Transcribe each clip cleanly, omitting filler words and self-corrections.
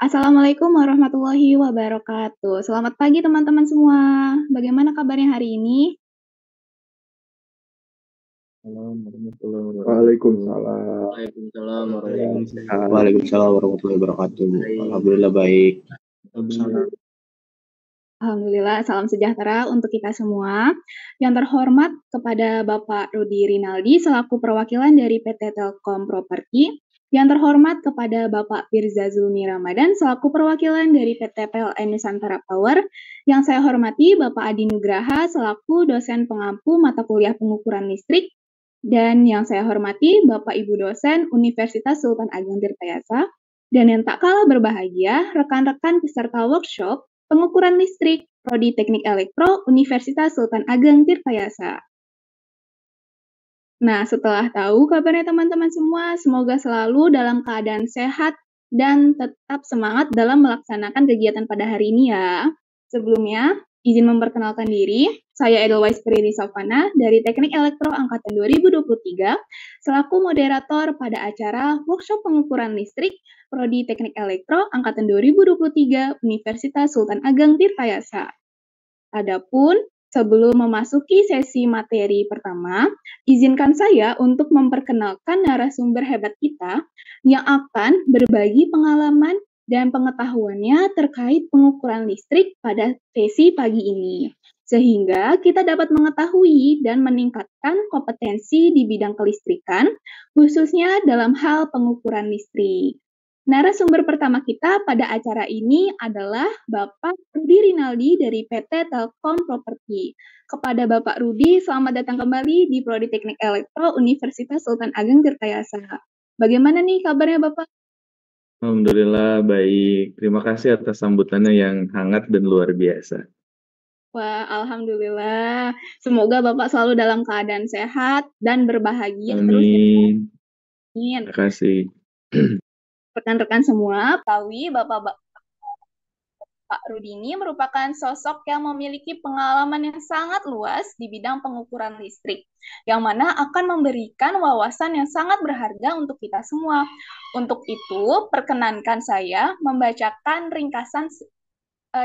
Assalamualaikum warahmatullahi wabarakatuh. Selamat pagi teman-teman semua. Bagaimana kabarnya hari ini? Waalaikumsalam. Waalaikumsalam Waalaikumsalam warahmatullahi wabarakatuh. Alhamdulillah baik. Alhamdulillah, salam sejahtera untuk kita semua. Yang terhormat kepada Bapak Rudi Rinaldi selaku perwakilan dari PT Telkom Properti. Yang terhormat kepada Bapak Firza Zulmi Ramadan selaku perwakilan dari PT PLN Nusantara Power. Yang saya hormati Bapak Adi Nugraha selaku dosen pengampu mata kuliah pengukuran listrik. Dan yang saya hormati Bapak Ibu dosen Universitas Sultan Ageng Tirtayasa. Dan yang tak kalah berbahagia, rekan-rekan peserta workshop pengukuran listrik Prodi Teknik Elektro Universitas Sultan Ageng Tirtayasa. Nah, setelah tahu kabarnya teman-teman semua, semoga selalu dalam keadaan sehat dan tetap semangat dalam melaksanakan kegiatan pada hari ini ya. Sebelumnya, izin memperkenalkan diri, saya Edelweiss Priri Sofana dari Teknik Elektro Angkatan 2023, selaku moderator pada acara Workshop Pengukuran Listrik Prodi Teknik Elektro Angkatan 2023 Universitas Sultan Ageng Tirtayasa. Adapun, sebelum memasuki sesi materi pertama, izinkan saya untuk memperkenalkan narasumber hebat kita yang akan berbagi pengalaman dan pengetahuannya terkait pengukuran listrik pada sesi pagi ini. Sehingga kita dapat mengetahui dan meningkatkan kompetensi di bidang kelistrikan, khususnya dalam hal pengukuran listrik. Narasumber pertama kita pada acara ini adalah Bapak Rudi Rinaldi dari PT Telkom Properti. Kepada Bapak Rudi, selamat datang kembali di Prodi Teknik Elektro Universitas Sultan Ageng Tirtayasa. Bagaimana nih kabarnya Bapak? Alhamdulillah baik. Terima kasih atas sambutannya yang hangat dan luar biasa. Wah, alhamdulillah. Semoga Bapak selalu dalam keadaan sehat dan berbahagia terus. Amin. Amin. Terima kasih. Rekan-rekan semua, ketahui Bapak Rudi ini merupakan sosok yang memiliki pengalaman yang sangat luas di bidang pengukuran listrik, yang mana akan memberikan wawasan yang sangat berharga untuk kita semua. Untuk itu, perkenankan saya membacakan ringkasan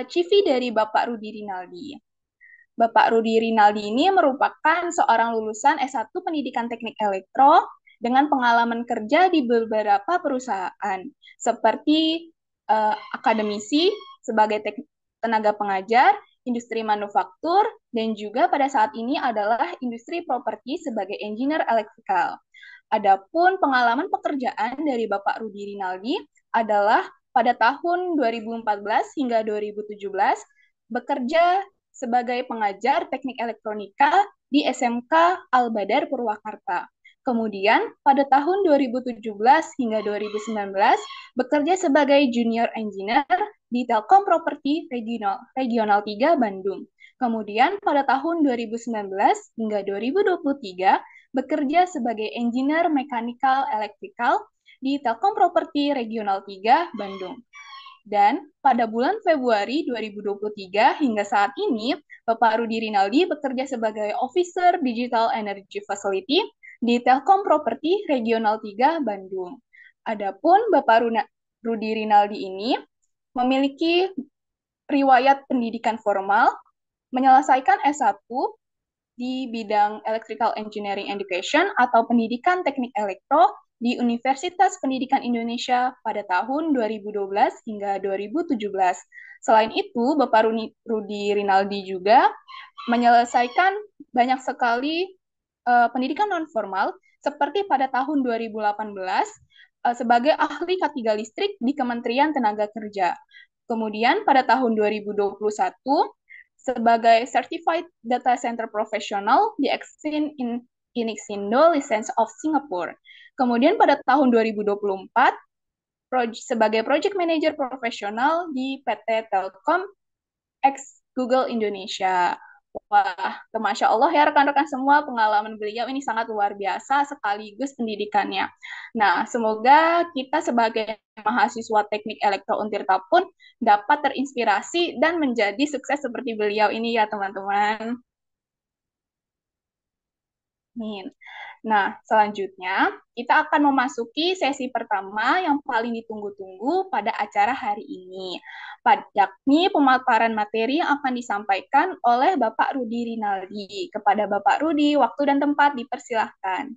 CV dari Bapak Rudi Rinaldi. Bapak Rudi Rinaldi ini merupakan seorang lulusan S1 Pendidikan Teknik Elektro dengan pengalaman kerja di beberapa perusahaan, seperti akademisi sebagai tenaga pengajar, industri manufaktur, dan juga pada saat ini adalah industri properti sebagai engineer elektrikal. Adapun pengalaman pekerjaan dari Bapak Rudi Rinaldi adalah pada tahun 2014 hingga 2017 bekerja sebagai pengajar teknik elektronika di SMK Al-Badar Purwakarta. Kemudian pada tahun 2017 hingga 2019 bekerja sebagai junior engineer di Telkom Properti Regional 3 Bandung. Kemudian pada tahun 2019 hingga 2023 bekerja sebagai engineer mechanical electrical di Telkom Properti Regional 3 Bandung. Dan pada bulan Februari 2023 hingga saat ini, Bapak Rudi Rinaldi bekerja sebagai Officer Digital Energy Facility di Telkom Properti Regional 3 Bandung. Adapun Bapak Rudi Rinaldi ini memiliki riwayat pendidikan formal, menyelesaikan S1 di bidang Electrical Engineering Education atau Pendidikan Teknik Elektro di Universitas Pendidikan Indonesia pada tahun 2012 hingga 2017. Selain itu, Bapak Rudi Rinaldi juga menyelesaikan banyak sekali pendidikan non-formal, seperti pada tahun 2018 sebagai ahli K3 listrik di Kementerian Tenaga Kerja. Kemudian pada tahun 2021 sebagai Certified Data Center Professional di Exin Inixindo License of Singapore. Kemudian pada tahun 2024 sebagai Project Manager Profesional di PT Telkom X Google Indonesia. Wah, Masya Allah ya rekan-rekan semua, pengalaman beliau ini sangat luar biasa sekaligus pendidikannya. Nah, semoga kita sebagai mahasiswa teknik elektro Untirta pun dapat terinspirasi dan menjadi sukses seperti beliau ini ya teman-teman. Amin. Nah, selanjutnya kita akan memasuki sesi pertama yang paling ditunggu-tunggu pada acara hari ini, yakni pemaparan materi yang akan disampaikan oleh Bapak Rudi Rinaldi. Kepada Bapak Rudi, waktu dan tempat dipersilahkan.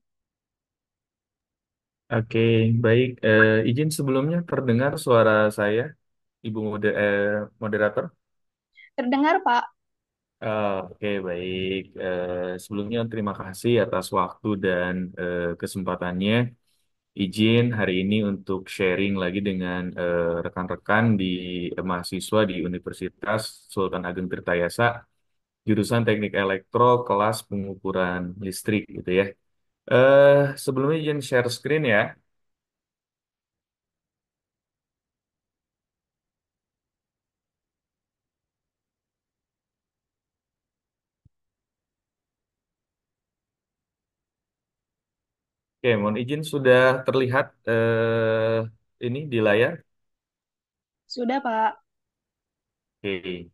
Oke, baik. Izin sebelumnya terdengar suara saya, Ibu moderator. Terdengar, Pak? Oke, baik. Sebelumnya terima kasih atas waktu dan kesempatannya. Izin hari ini untuk sharing lagi dengan rekan-rekan di mahasiswa di Universitas Sultan Ageng Tirtayasa, jurusan Teknik Elektro, kelas pengukuran listrik gitu ya. Sebelumnya izin share screen ya. Oke, mohon izin sudah terlihat ini di layar. Sudah, Pak. Oke,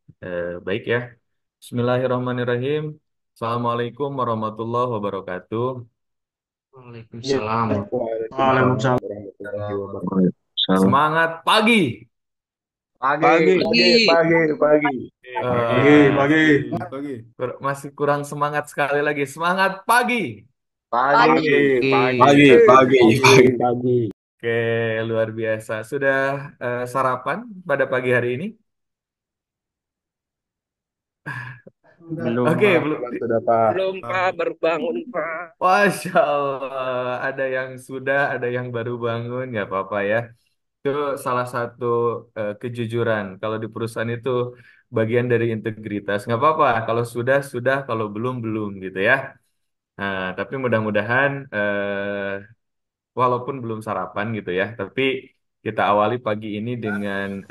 baik ya. Bismillahirrahmanirrahim. Assalamualaikum warahmatullahi wabarakatuh. Ya. Waalaikumsalam. Waalaikumsalam warahmatullahi wabarakatuh. Waalaikumsalam. Semangat pagi. Pagi, Pagi. pagi. Eh, Pagi. masih kurang semangat sekali lagi. Semangat pagi. Pagi. Pagi. Oke, luar biasa. Sudah sarapan pada pagi hari ini? Belum, Oke, Pak. belum. Sudah, Pak. Belum, Pak, baru bangun, Pak. Masya Allah, ada yang sudah, ada yang baru bangun, nggak apa-apa ya. Itu salah satu kejujuran. Kalau di perusahaan itu bagian dari integritas. Nggak apa-apa, kalau sudah, sudah, kalau belum, belum gitu ya. Nah, tapi mudah-mudahan walaupun belum sarapan gitu ya, tapi kita awali pagi ini dengan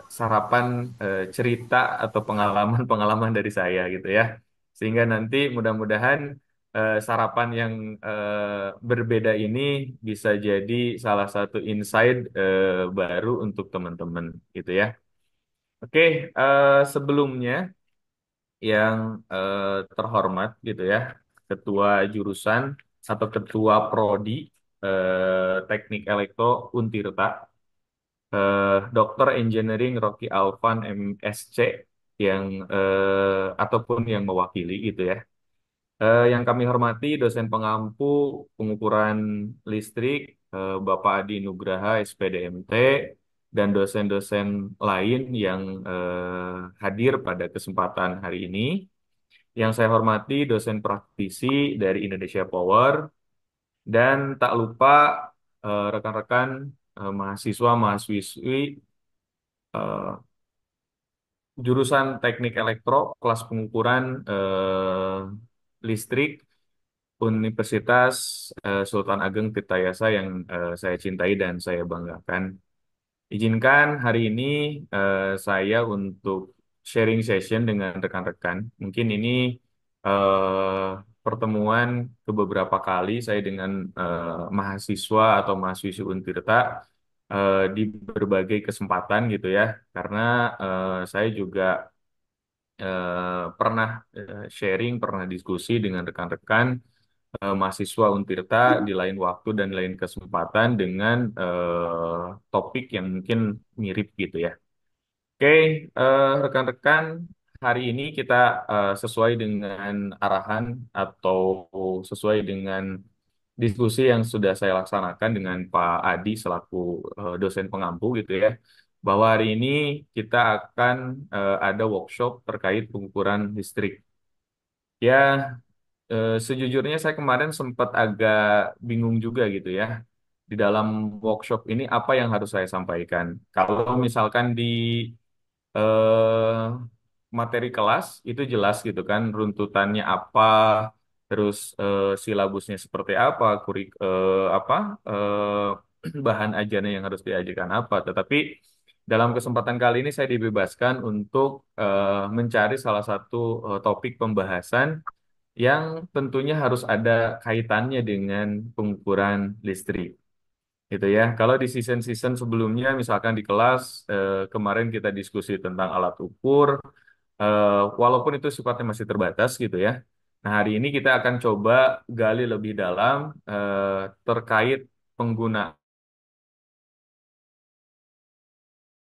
sarapan cerita atau pengalaman-pengalaman dari saya gitu ya. Sehingga nanti mudah-mudahan sarapan yang berbeda ini bisa jadi salah satu insight baru untuk teman-teman gitu ya. Oke, sebelumnya yang terhormat gitu ya, ketua jurusan atau ketua prodi Teknik Elektro Untirta, Dr. Engineering Rocky Alvan MSC yang ataupun yang mewakili gitu ya. Yang kami hormati dosen pengampu pengukuran listrik Bapak Adi Nugraha SPDMT dan dosen-dosen lain yang hadir pada kesempatan hari ini. Yang saya hormati dosen praktisi dari Indonesia Power dan tak lupa rekan-rekan mahasiswa mahasiswi eh, jurusan Teknik Elektro kelas pengukuran listrik Universitas Sultan Ageng Tirtayasa yang saya cintai dan saya banggakan. Izinkan hari ini saya untuk sharing session dengan rekan-rekan. Mungkin ini eh, pertemuan ke beberapa kali saya dengan mahasiswa atau mahasiswi Untirta di berbagai kesempatan gitu ya. Karena saya juga pernah sharing, pernah diskusi dengan rekan-rekan mahasiswa Untirta di lain waktu dan lain kesempatan dengan topik yang mungkin mirip gitu ya. Oke, rekan-rekan, hari ini kita sesuai dengan arahan atau sesuai dengan diskusi yang sudah saya laksanakan dengan Pak Adi selaku dosen pengampu gitu ya, bahwa hari ini kita akan ada workshop terkait pengukuran listrik. Ya, sejujurnya saya kemarin sempat agak bingung juga gitu ya. Di dalam workshop ini apa yang harus saya sampaikan? Kalau misalkan di eh, materi kelas itu jelas gitu kan, runtutannya apa, terus silabusnya seperti apa, bahan ajarnya yang harus diajarkan apa. Tetapi dalam kesempatan kali ini saya dibebaskan untuk mencari salah satu topik pembahasan yang tentunya harus ada kaitannya dengan pengukuran listrik. Gitu ya. Kalau di season-season sebelumnya, misalkan di kelas, kemarin kita diskusi tentang alat ukur, walaupun itu sifatnya masih terbatas gitu ya. Nah, hari ini kita akan coba gali lebih dalam terkait penggunaan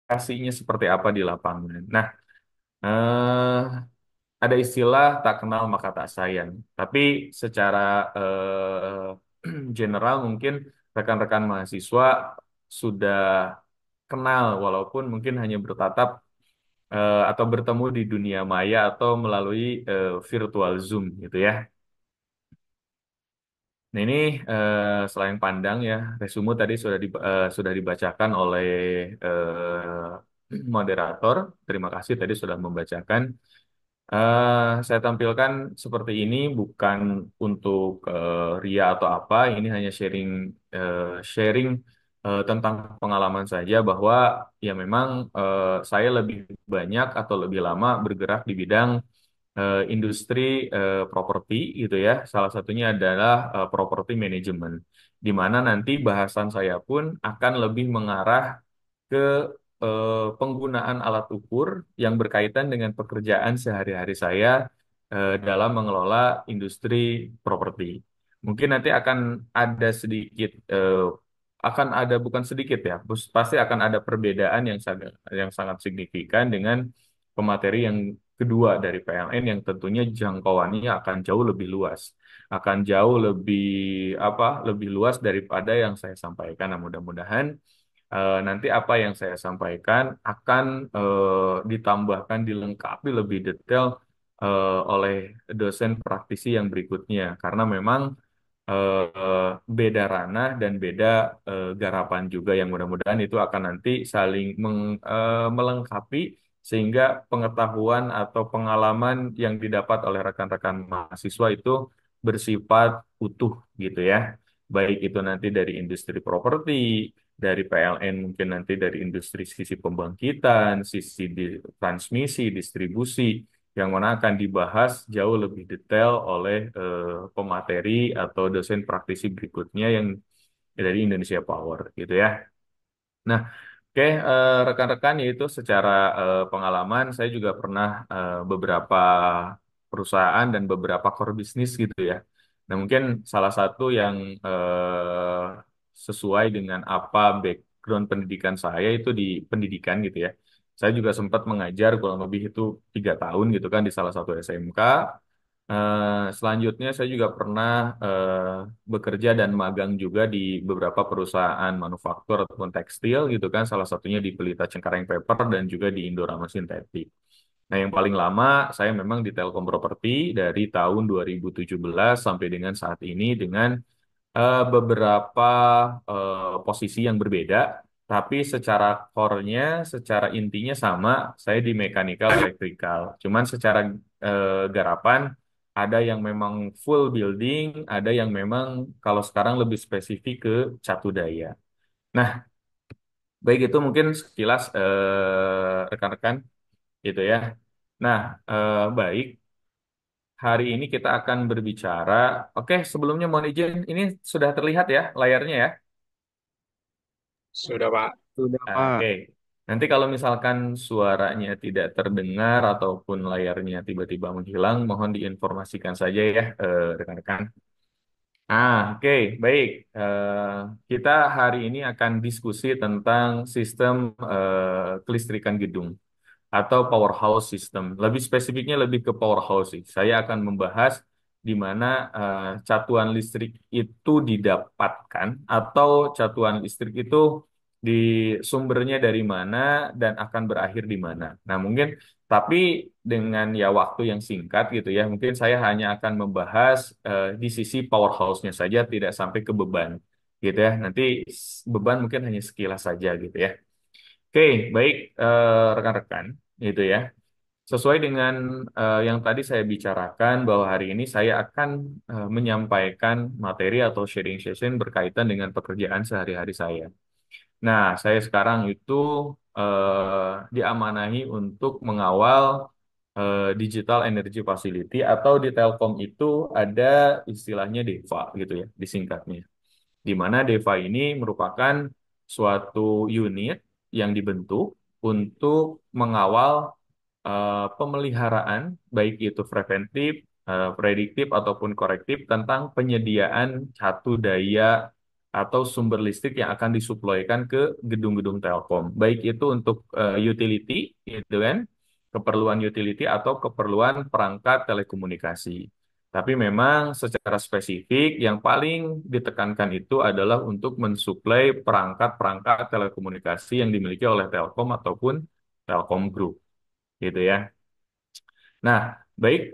aplikasinya seperti apa di lapangan. Nah, eh, ada istilah tak kenal maka tak sayang. Tapi secara general mungkin rekan-rekan mahasiswa sudah kenal walaupun mungkin hanya bertatap atau bertemu di dunia maya atau melalui virtual Zoom gitu ya. Nah ini selain pandang ya, resume tadi sudah dibacakan oleh moderator. Terima kasih tadi sudah membacakan. Saya tampilkan seperti ini bukan untuk ria atau apa. Ini hanya sharing tentang pengalaman saja bahwa ya memang saya lebih banyak atau lebih lama bergerak di bidang industri properti gitu ya. Salah satunya adalah property management, di mana nanti bahasan saya pun akan lebih mengarah ke penggunaan alat ukur yang berkaitan dengan pekerjaan sehari-hari saya dalam mengelola industri properti. Mungkin nanti akan ada bukan sedikit ya, pasti akan ada perbedaan yang sangat signifikan dengan pemateri yang kedua dari PLN yang tentunya jangkauannya akan jauh lebih luas, akan jauh lebih luas daripada yang saya sampaikan. Nah, mudah-mudahan nanti apa yang saya sampaikan akan ditambahkan, dilengkapi lebih detail oleh dosen praktisi yang berikutnya, karena memang beda ranah dan beda garapan juga yang mudah-mudahan itu akan nanti saling melengkapi sehingga pengetahuan atau pengalaman yang didapat oleh rekan-rekan mahasiswa itu bersifat utuh gitu ya. Baik itu nanti dari industri properti, dari PLN mungkin nanti dari industri sisi pembangkitan, sisi transmisi, distribusi, yang mana akan dibahas jauh lebih detail oleh pemateri atau dosen praktisi berikutnya yang dari Indonesia Power gitu ya. Nah, oke rekan-rekan yaitu secara pengalaman saya juga pernah beberapa perusahaan dan beberapa core bisnis gitu ya. Nah, mungkin salah satu yang sesuai dengan apa background pendidikan saya itu di pendidikan gitu ya. Saya juga sempat mengajar kurang lebih itu 3 tahun gitu kan di salah satu SMK. Selanjutnya saya juga pernah bekerja dan magang juga di beberapa perusahaan manufaktur ataupun tekstil gitu kan, salah satunya di Pelita Cengkareng Paper dan juga di Indorama Sintetik. Nah, yang paling lama saya memang di Telkom Property dari tahun 2017 sampai dengan saat ini dengan beberapa posisi yang berbeda, tapi secara core-nya, secara intinya sama, saya di mechanical electrical. Cuman secara garapan, ada yang memang full building, ada yang memang kalau sekarang lebih spesifik ke catu daya. Nah, baik itu mungkin sekilas rekan-rekan gitu ya. Nah, baik. Hari ini kita akan berbicara. Oke, sebelumnya mohon izin, ini sudah terlihat ya layarnya ya. Sudah, Pak. Sudah, Oke, Pak. nanti kalau misalkan suaranya tidak terdengar ataupun layarnya tiba-tiba menghilang, mohon diinformasikan saja ya, rekan-rekan. Oke, baik. Kita hari ini akan diskusi tentang sistem kelistrikan gedung atau powerhouse system. Lebih spesifiknya lebih ke powerhouse sih. Saya akan membahas di mana catuan listrik itu didapatkan atau catuan listrik itu di sumbernya dari mana dan akan berakhir di mana. Nah, mungkin tapi dengan ya waktu yang singkat gitu ya, mungkin saya hanya akan membahas di sisi powerhouse-nya saja, tidak sampai ke beban gitu ya. Nanti beban mungkin hanya sekilas saja gitu ya. Oke, baik rekan-rekan, gitu ya. Sesuai dengan yang tadi saya bicarakan bahwa hari ini saya akan menyampaikan materi atau sharing session berkaitan dengan pekerjaan sehari-hari saya. Nah, saya sekarang itu diamanahi untuk mengawal Digital Energy Facility atau di Telkom itu ada istilahnya DEVA gitu ya, disingkatnya di mana DEVA ini merupakan suatu unit yang dibentuk untuk mengawal pemeliharaan, baik itu preventif prediktif ataupun korektif tentang penyediaan catu daya atau sumber listrik yang akan disuplaikan ke gedung-gedung Telkom. Baik itu untuk utility, gitu kan, keperluan utility atau keperluan perangkat telekomunikasi. Tapi memang secara spesifik yang paling ditekankan itu adalah untuk mensuplai perangkat-perangkat telekomunikasi yang dimiliki oleh Telkom ataupun Telkom Group, gitu ya. Nah, baik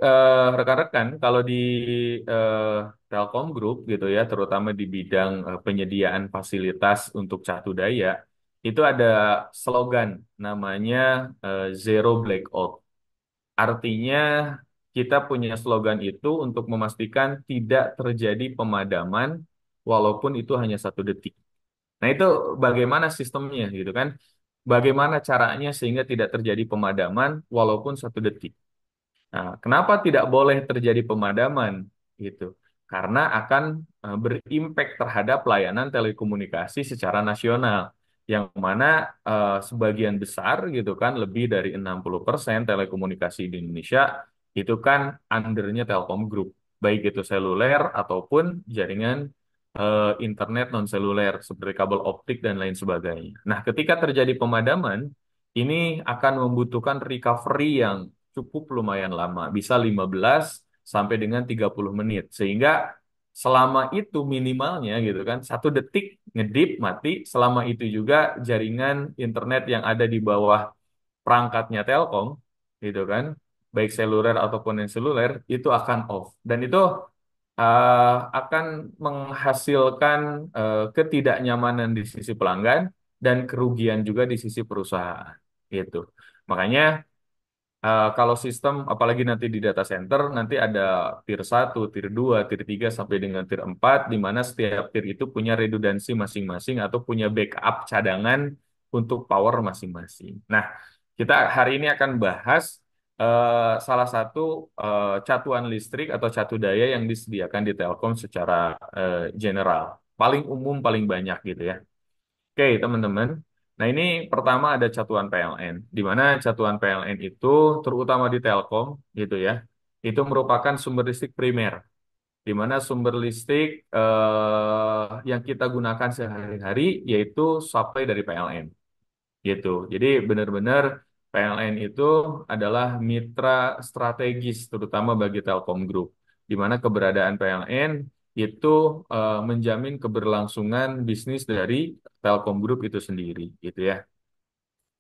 rekan-rekan, kalau di eh, Telkom Group gitu ya, terutama di bidang penyediaan fasilitas untuk catu daya, itu ada slogan namanya Zero Blackout. Artinya kita punya slogan itu untuk memastikan tidak terjadi pemadaman walaupun itu hanya 1 detik. Nah, itu bagaimana sistemnya gitu kan? Bagaimana caranya sehingga tidak terjadi pemadaman walaupun 1 detik. Nah, kenapa tidak boleh terjadi pemadaman gitu? Karena akan berimpact terhadap layanan telekomunikasi secara nasional, yang mana sebagian besar gitu kan, lebih dari 60% telekomunikasi di Indonesia itu kan undernya Telkom Group, baik itu seluler ataupun jaringan internet non seluler seperti kabel optik dan lain sebagainya. Nah, ketika terjadi pemadaman, ini akan membutuhkan recovery yang cukup lumayan lama, bisa 15 sampai dengan 30 menit. Sehingga selama itu minimalnya gitu kan, 1 detik ngedip mati, selama itu juga jaringan internet yang ada di bawah perangkatnya Telkom gitu kan, baik seluler ataupun non seluler itu akan off. Dan itu akan menghasilkan ketidaknyamanan di sisi pelanggan dan kerugian juga di sisi perusahaan gitu. Makanya kalau sistem, apalagi nanti di data center, nanti ada tier 1, tier 2, tier 3, sampai dengan tier 4, di mana setiap tier itu punya redundansi masing-masing atau punya backup cadangan untuk power masing-masing. Nah, kita hari ini akan bahas salah satu catuan listrik atau catu daya yang disediakan di Telkom secara general. Paling umum, paling banyak gitu ya. Oke, teman-teman. Nah, ini pertama ada catuan PLN, di mana catuan PLN itu terutama di Telkom gitu ya, itu merupakan sumber listrik primer, di mana sumber listrik yang kita gunakan sehari-hari yaitu supply dari PLN gitu. Jadi benar-benar PLN itu adalah mitra strategis terutama bagi Telkom Group, di mana keberadaan PLN itu menjamin keberlangsungan bisnis dari Telkom Group itu sendiri, gitu ya.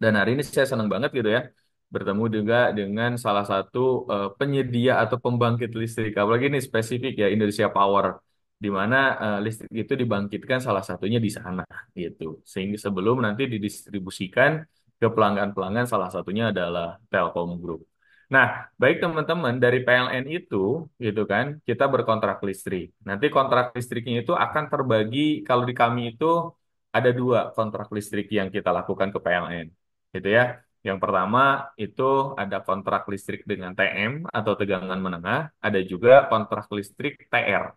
Dan hari ini saya senang banget gitu ya, bertemu juga dengan salah satu penyedia atau pembangkit listrik, apalagi ini spesifik ya Indonesia Power, di mana listrik itu dibangkitkan salah satunya di sana gitu. Sehingga sebelum nanti didistribusikan ke pelanggan-pelanggan, salah satunya adalah Telkom Group. Nah, baik teman-teman, dari PLN itu gitu kan, kita berkontrak listrik. Nanti kontrak listriknya itu akan terbagi, kalau di kami itu ada 2 kontrak listrik yang kita lakukan ke PLN gitu ya. Yang pertama itu ada kontrak listrik dengan TM atau tegangan menengah, ada juga kontrak listrik TR,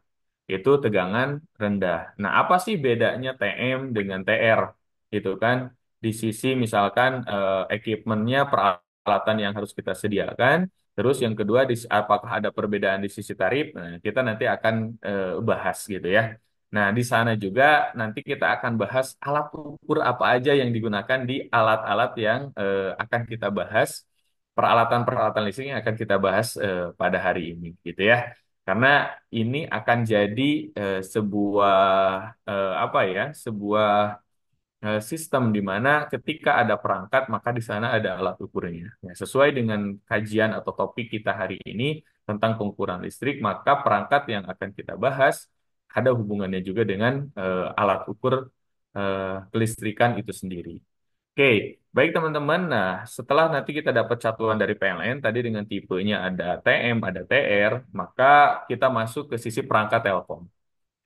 itu tegangan rendah. Nah, apa sih bedanya TM dengan TR? Itu kan di sisi misalkan equipmentnya, peralatan yang harus kita sediakan. Terus yang kedua, apakah ada perbedaan di sisi tarif? Nah, kita nanti akan bahas gitu ya. Nah, di sana juga nanti kita akan bahas alat ukur apa aja yang digunakan di alat-alat yang akan kita bahas, peralatan-peralatan listrik yang akan kita bahas pada hari ini, gitu ya. Karena ini akan jadi sebuah apa ya, sebuah sistem di mana ketika ada perangkat maka di sana ada alat ukurnya. Ya, sesuai dengan kajian atau topik kita hari ini tentang pengukuran listrik, maka perangkat yang akan kita bahas ada hubungannya juga dengan alat ukur kelistrikan itu sendiri. Oke, baik teman-teman. Nah, setelah nanti kita dapat satuan dari PLN tadi dengan tipenya ada TM, ada TR, maka kita masuk ke sisi perangkat Telkom.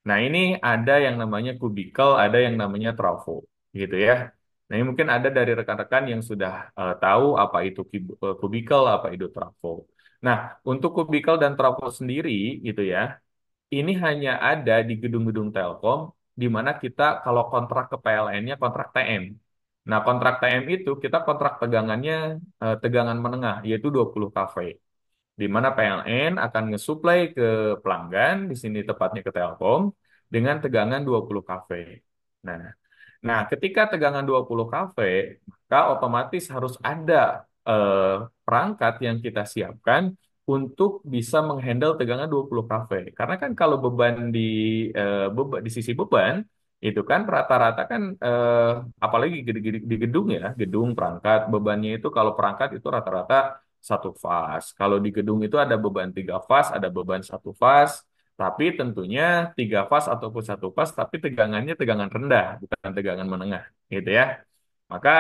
Nah, ini ada yang namanya kubikel, ada yang namanya trafo, gitu ya. Nah, ini mungkin ada dari rekan-rekan yang sudah tahu apa itu kubikel, apa itu trafo. Nah, untuk kubikel dan trafo sendiri, gitu ya, ini hanya ada di gedung-gedung Telkom, di mana kita kalau kontrak ke PLN-nya kontrak TM. Nah, kontrak TM itu kita kontrak tegangannya tegangan menengah, yaitu 20 kV. di mana PLN akan ngesuplai ke pelanggan, di sini tepatnya ke Telkom, dengan tegangan 20 kV. Nah, ketika tegangan 20 kV, maka otomatis harus ada perangkat yang kita siapkan untuk bisa menghandle tegangan 20 kV. Karena kan kalau beban di sisi beban itu kan rata-rata kan apalagi di gedung ya, gedung perangkat bebannya itu kalau perangkat itu rata-rata satu fas. Kalau di gedung itu ada beban tiga fas, ada beban satu fas, tapi tentunya tiga fas ataupun satu fas, tapi tegangannya tegangan rendah, bukan tegangan menengah, gitu ya. Maka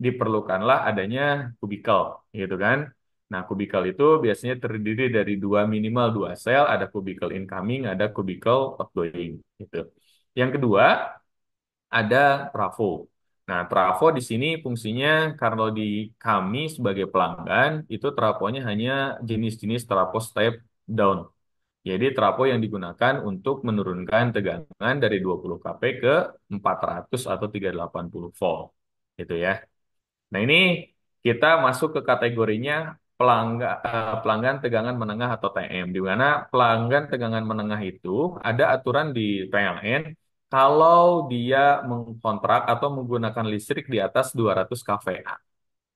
diperlukanlah adanya kubikel, gitu kan. Nah, kubikel itu biasanya terdiri dari minimal dua sel, ada kubikel incoming, ada kubikel outgoing, gitu. Yang kedua, ada trafo. Nah, trafo di sini fungsinya kalau di kami sebagai pelanggan itu trafonya hanya jenis-jenis trafo step down. Jadi trafo yang digunakan untuk menurunkan tegangan dari 20 kV ke 400 atau 380 volt. Gitu ya. Nah, ini kita masuk ke kategorinya pelanggan tegangan menengah atau TM, di mana pelanggan tegangan menengah itu ada aturan di PLN kalau dia mengkontrak atau menggunakan listrik di atas 200 kVA.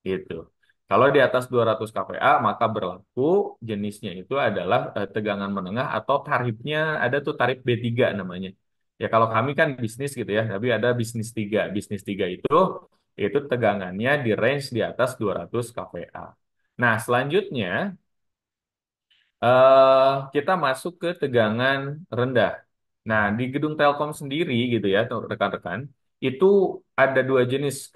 Gitu. Kalau di atas 200 kVA, maka berlaku jenisnya itu adalah tegangan menengah atau tarifnya ada tuh tarif B3 namanya. Ya kalau kami kan bisnis gitu ya, tapi ada bisnis 3. Bisnis 3 itu tegangannya di range di atas 200 kVA. Nah, selanjutnya kita masuk ke tegangan rendah. Nah, di gedung Telkom sendiri gitu ya, rekan-rekan, itu ada dua jenis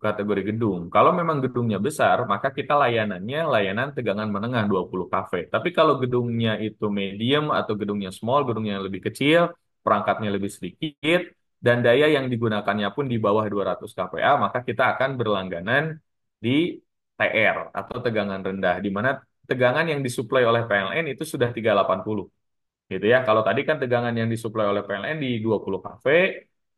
kategori gedung. Kalau memang gedungnya besar, maka kita layanannya layanan tegangan menengah 20 kV. Tapi kalau gedungnya itu medium atau gedungnya small, gedungnya yang lebih kecil, perangkatnya lebih sedikit, dan daya yang digunakannya pun di bawah 200 kVA, maka kita akan berlangganan di TR atau tegangan rendah, di mana tegangan yang disuplai oleh PLN itu sudah 380 gitu ya. Kalau tadi kan tegangan yang disuplai oleh PLN di 20 kV,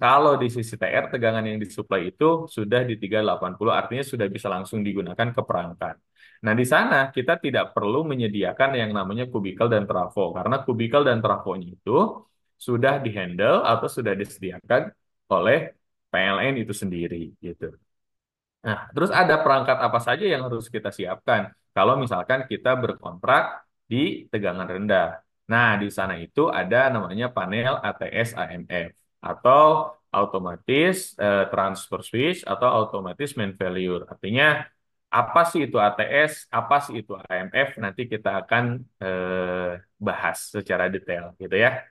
kalau di sisi TR tegangan yang disuplai itu sudah di 380, artinya sudah bisa langsung digunakan ke perangkat. Nah, di sana kita tidak perlu menyediakan yang namanya kubikel dan trafo karena kubikel dan trafonya itu sudah dihandle atau sudah disediakan oleh PLN itu sendiri gitu. Nah, terus ada perangkat apa saja yang harus kita siapkan kalau misalkan kita berkontrak di tegangan rendah. Nah, di sana itu ada namanya panel ATS AMF atau otomatis transfer switch atau otomatis main failure. Artinya apa sih itu ATS, apa sih itu AMF, nanti kita akan bahas secara detail gitu ya.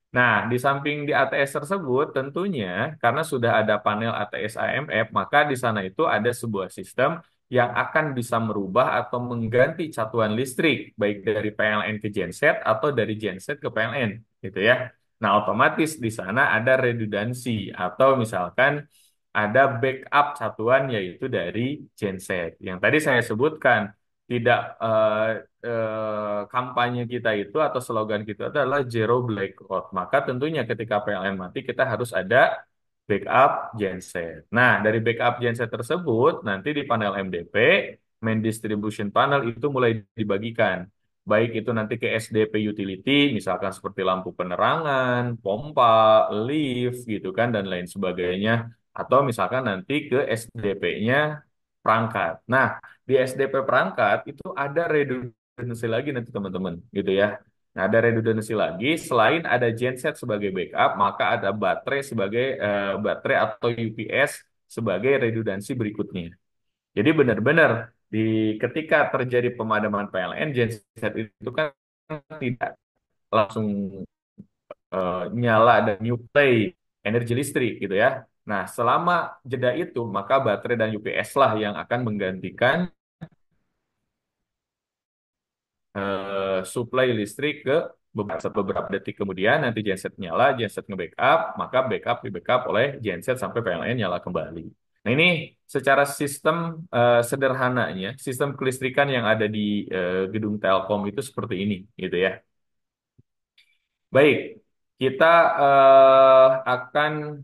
Nah, di samping di ATS tersebut, tentunya karena sudah ada panel ATS AMF, maka di sana itu ada sebuah sistem yang akan bisa merubah atau mengganti catuan listrik, baik dari PLN ke genset atau dari genset ke PLN, gitu ya. Nah, otomatis di sana ada redundansi atau misalkan ada backup satuan yaitu dari genset. Yang tadi saya sebutkan, tidak kampanye kita itu atau slogan kita adalah zero blackout. Maka tentunya ketika PLN mati kita harus ada backup genset. Nah, dari backup genset tersebut nanti di panel MDP, main distribution panel itu mulai dibagikan. Baik itu nanti ke SDP utility, misalkan seperti lampu penerangan, pompa, lift gitu kan dan lain sebagainya. Atau misalkan nanti ke SDP-nya perangkat. Nah, di SDP perangkat itu ada redundancy lagi nanti teman-teman gitu ya. Nah, ada redundancy lagi selain ada genset sebagai backup, maka ada baterai sebagai baterai atau UPS sebagai redundansi berikutnya. Jadi benar-benar di ketika terjadi pemadaman PLN genset itu kan tidak langsung nyala dan nyuplai energi listrik gitu ya. Nah, selama jeda itu maka baterai dan UPS lah yang akan menggantikan suplai listrik ke beberapa detik kemudian nanti genset nyala, genset nge-backup, maka backup di-backup oleh genset sampai PLN nyala kembali. Nah ini secara sistem sederhananya, sistem kelistrikan yang ada di gedung Telkom itu seperti ini gitu ya. Baik, kita akan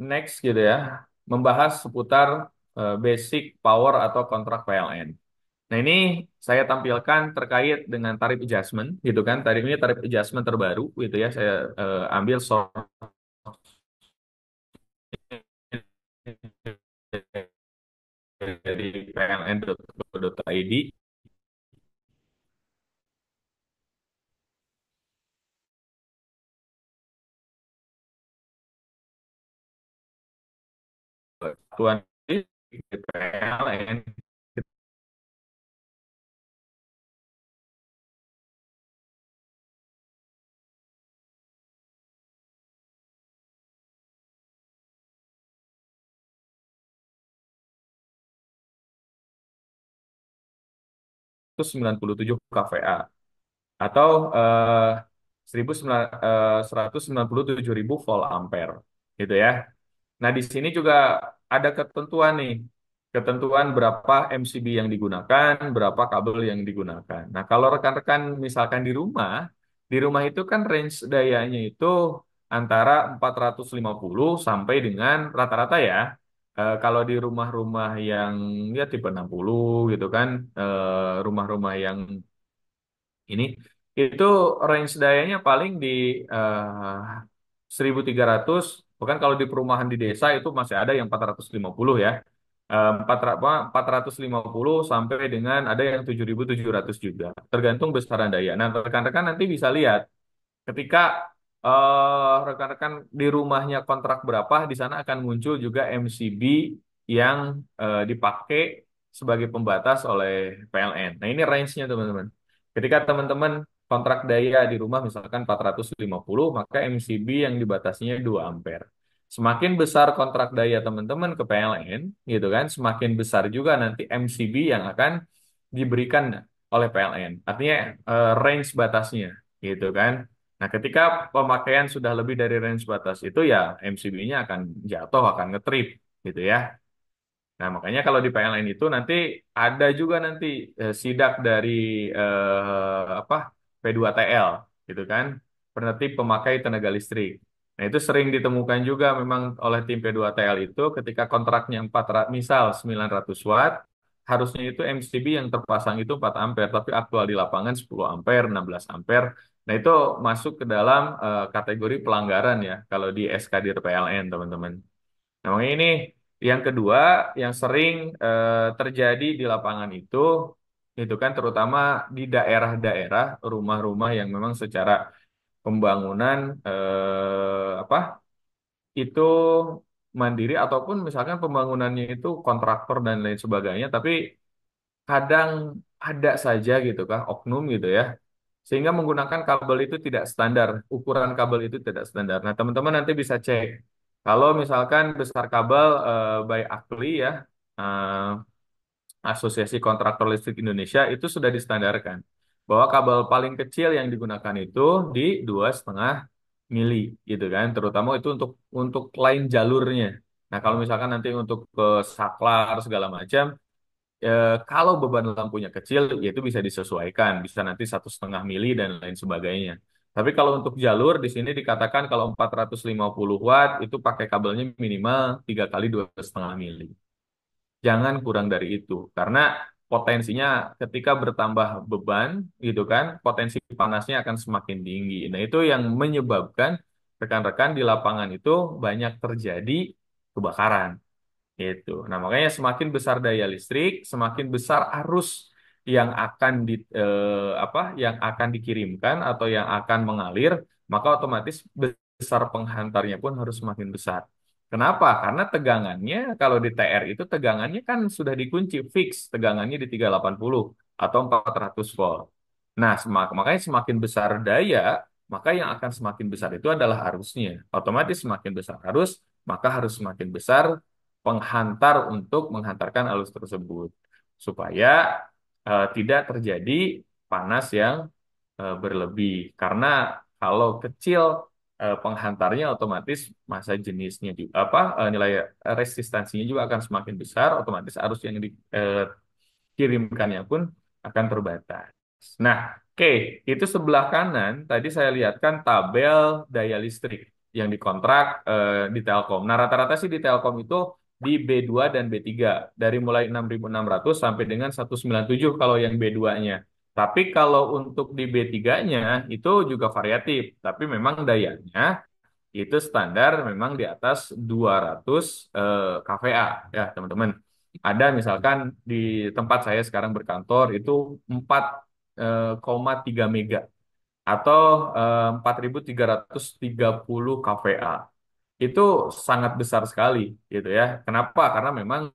next gitu ya, membahas seputar basic power atau kontrak PLN. Nah, ini saya tampilkan terkait dengan tarif adjustment, gitu kan. Tarif ini tarif adjustment terbaru, gitu ya. Saya ambil source dari pln.co.id. Tuan PLN itu 97 kVA atau 197.000 volt ampere, gitu ya. Nah, di sini juga ada ketentuan nih, ketentuan berapa MCB yang digunakan, berapa kabel yang digunakan. Nah, kalau rekan-rekan misalkan di rumah itu kan range dayanya itu antara 450 sampai dengan rata-rata ya. Kalau di rumah-rumah yang ya tipe 60 gitu kan, rumah-rumah yang ini itu range dayanya paling di 1.300. Bahkan kalau di perumahan di desa itu masih ada yang 450 ya. 450 sampai dengan ada yang 7.700 juga, tergantung besaran daya. Nah, rekan-rekan nanti bisa lihat ketika rekan-rekan di rumahnya kontrak berapa, di sana akan muncul juga MCB yang dipakai sebagai pembatas oleh PLN. Nah, ini range-nya teman-teman. Ketika teman-teman kontrak daya di rumah misalkan 450, maka MCB yang dibatasinya 2 ampere. Semakin besar kontrak daya teman-teman ke PLN, gitu kan, semakin besar juga nanti MCB yang akan diberikan oleh PLN. Artinya range batasnya, gitu kan. Nah, ketika pemakaian sudah lebih dari range batas itu ya MCB-nya akan jatuh, akan ngetrip gitu ya. Nah, makanya kalau di PLN itu nanti ada juga nanti sidak dari apa P2TL gitu kan, penertib pemakai tenaga listrik. Nah, itu sering ditemukan juga memang oleh tim P2TL itu ketika kontraknya 900 watt, harusnya itu MCB yang terpasang itu 4 ampere, tapi aktual di lapangan 10 ampere, 16 ampere. Nah, itu masuk ke dalam kategori pelanggaran ya kalau di SKDIR PLN, teman-teman. Nah, makanya ini yang kedua yang sering terjadi di lapangan itu kan terutama di daerah-daerah rumah-rumah yang memang secara pembangunan apa itu mandiri ataupun misalkan pembangunannya itu kontraktor dan lain sebagainya, tapi kadang ada saja gitu kah oknum gitu ya, sehingga menggunakan kabel itu tidak standar, ukuran kabel itu tidak standar. Nah, teman-teman nanti bisa cek kalau misalkan besar kabel by AKLI ya, eh, Asosiasi Kontraktor Listrik Indonesia, itu sudah distandarkan bahwa kabel paling kecil yang digunakan itu di 2,5 mili gitu kan, terutama itu untuk line jalurnya. Nah, kalau misalkan nanti untuk ke saklar segala macam, kalau beban lampunya kecil, ya itu bisa disesuaikan, bisa nanti 1,5 mili dan lain sebagainya. Tapi kalau untuk jalur di sini dikatakan kalau 450 watt itu pakai kabelnya minimal 3 kali 2,5 mili. Jangan kurang dari itu, karena potensinya ketika bertambah beban, gitu kan, potensi panasnya akan semakin tinggi. Nah, itu yang menyebabkan rekan-rekan di lapangan itu banyak terjadi kebakaran. Gitu. Nah, makanya semakin besar daya listrik, semakin besar arus yang akan yang akan dikirimkan atau yang akan mengalir, maka otomatis besar penghantarnya pun harus semakin besar. Kenapa? Karena tegangannya kalau di TR itu tegangannya kan sudah dikunci fix, tegangannya di 380 atau 400 volt. Nah, makanya semakin besar daya, maka yang akan semakin besar itu adalah arusnya. Otomatis semakin besar arus, maka harus semakin besar penghantar untuk menghantarkan arus tersebut supaya tidak terjadi panas yang berlebih. Karena kalau kecil penghantarnya otomatis masa jenisnya juga nilai resistansinya juga akan semakin besar, otomatis arus yang dikirimkannya pun akan terbatas. Nah, oke, itu sebelah kanan tadi saya lihatkan tabel daya listrik yang dikontrak di Telkom. Nah, rata-rata sih di Telkom itu di B2 dan B3 dari mulai 6.600 sampai dengan 197 kalau yang B2-nya. Tapi kalau untuk di B3-nya itu juga variatif, tapi memang dayanya itu standar memang di atas 200 kVA ya teman-teman. Ada misalkan di tempat saya sekarang berkantor itu 4,3 mega atau 4.330 kVA. Itu sangat besar sekali gitu ya. Kenapa? Karena memang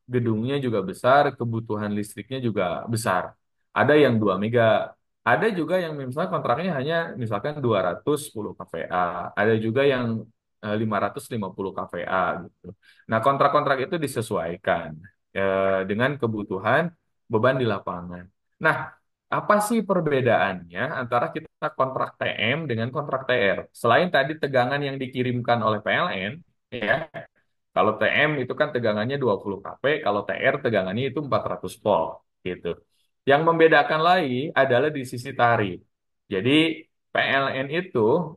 gedungnya juga besar, kebutuhan listriknya juga besar. Ada yang 2 mega, ada juga yang misalnya kontraknya hanya misalkan 210 kVA, ada juga yang 550 kVA gitu. Nah, kontrak-kontrak itu disesuaikan dengan kebutuhan beban di lapangan. Nah, apa sih perbedaannya antara kita kontrak TM dengan kontrak TR? Selain tadi tegangan yang dikirimkan oleh PLN, ya, kalau TM itu kan tegangannya 20 kP, kalau TR tegangannya itu 400 volt gitu. Yang membedakan lagi adalah di sisi tarif. Jadi PLN itu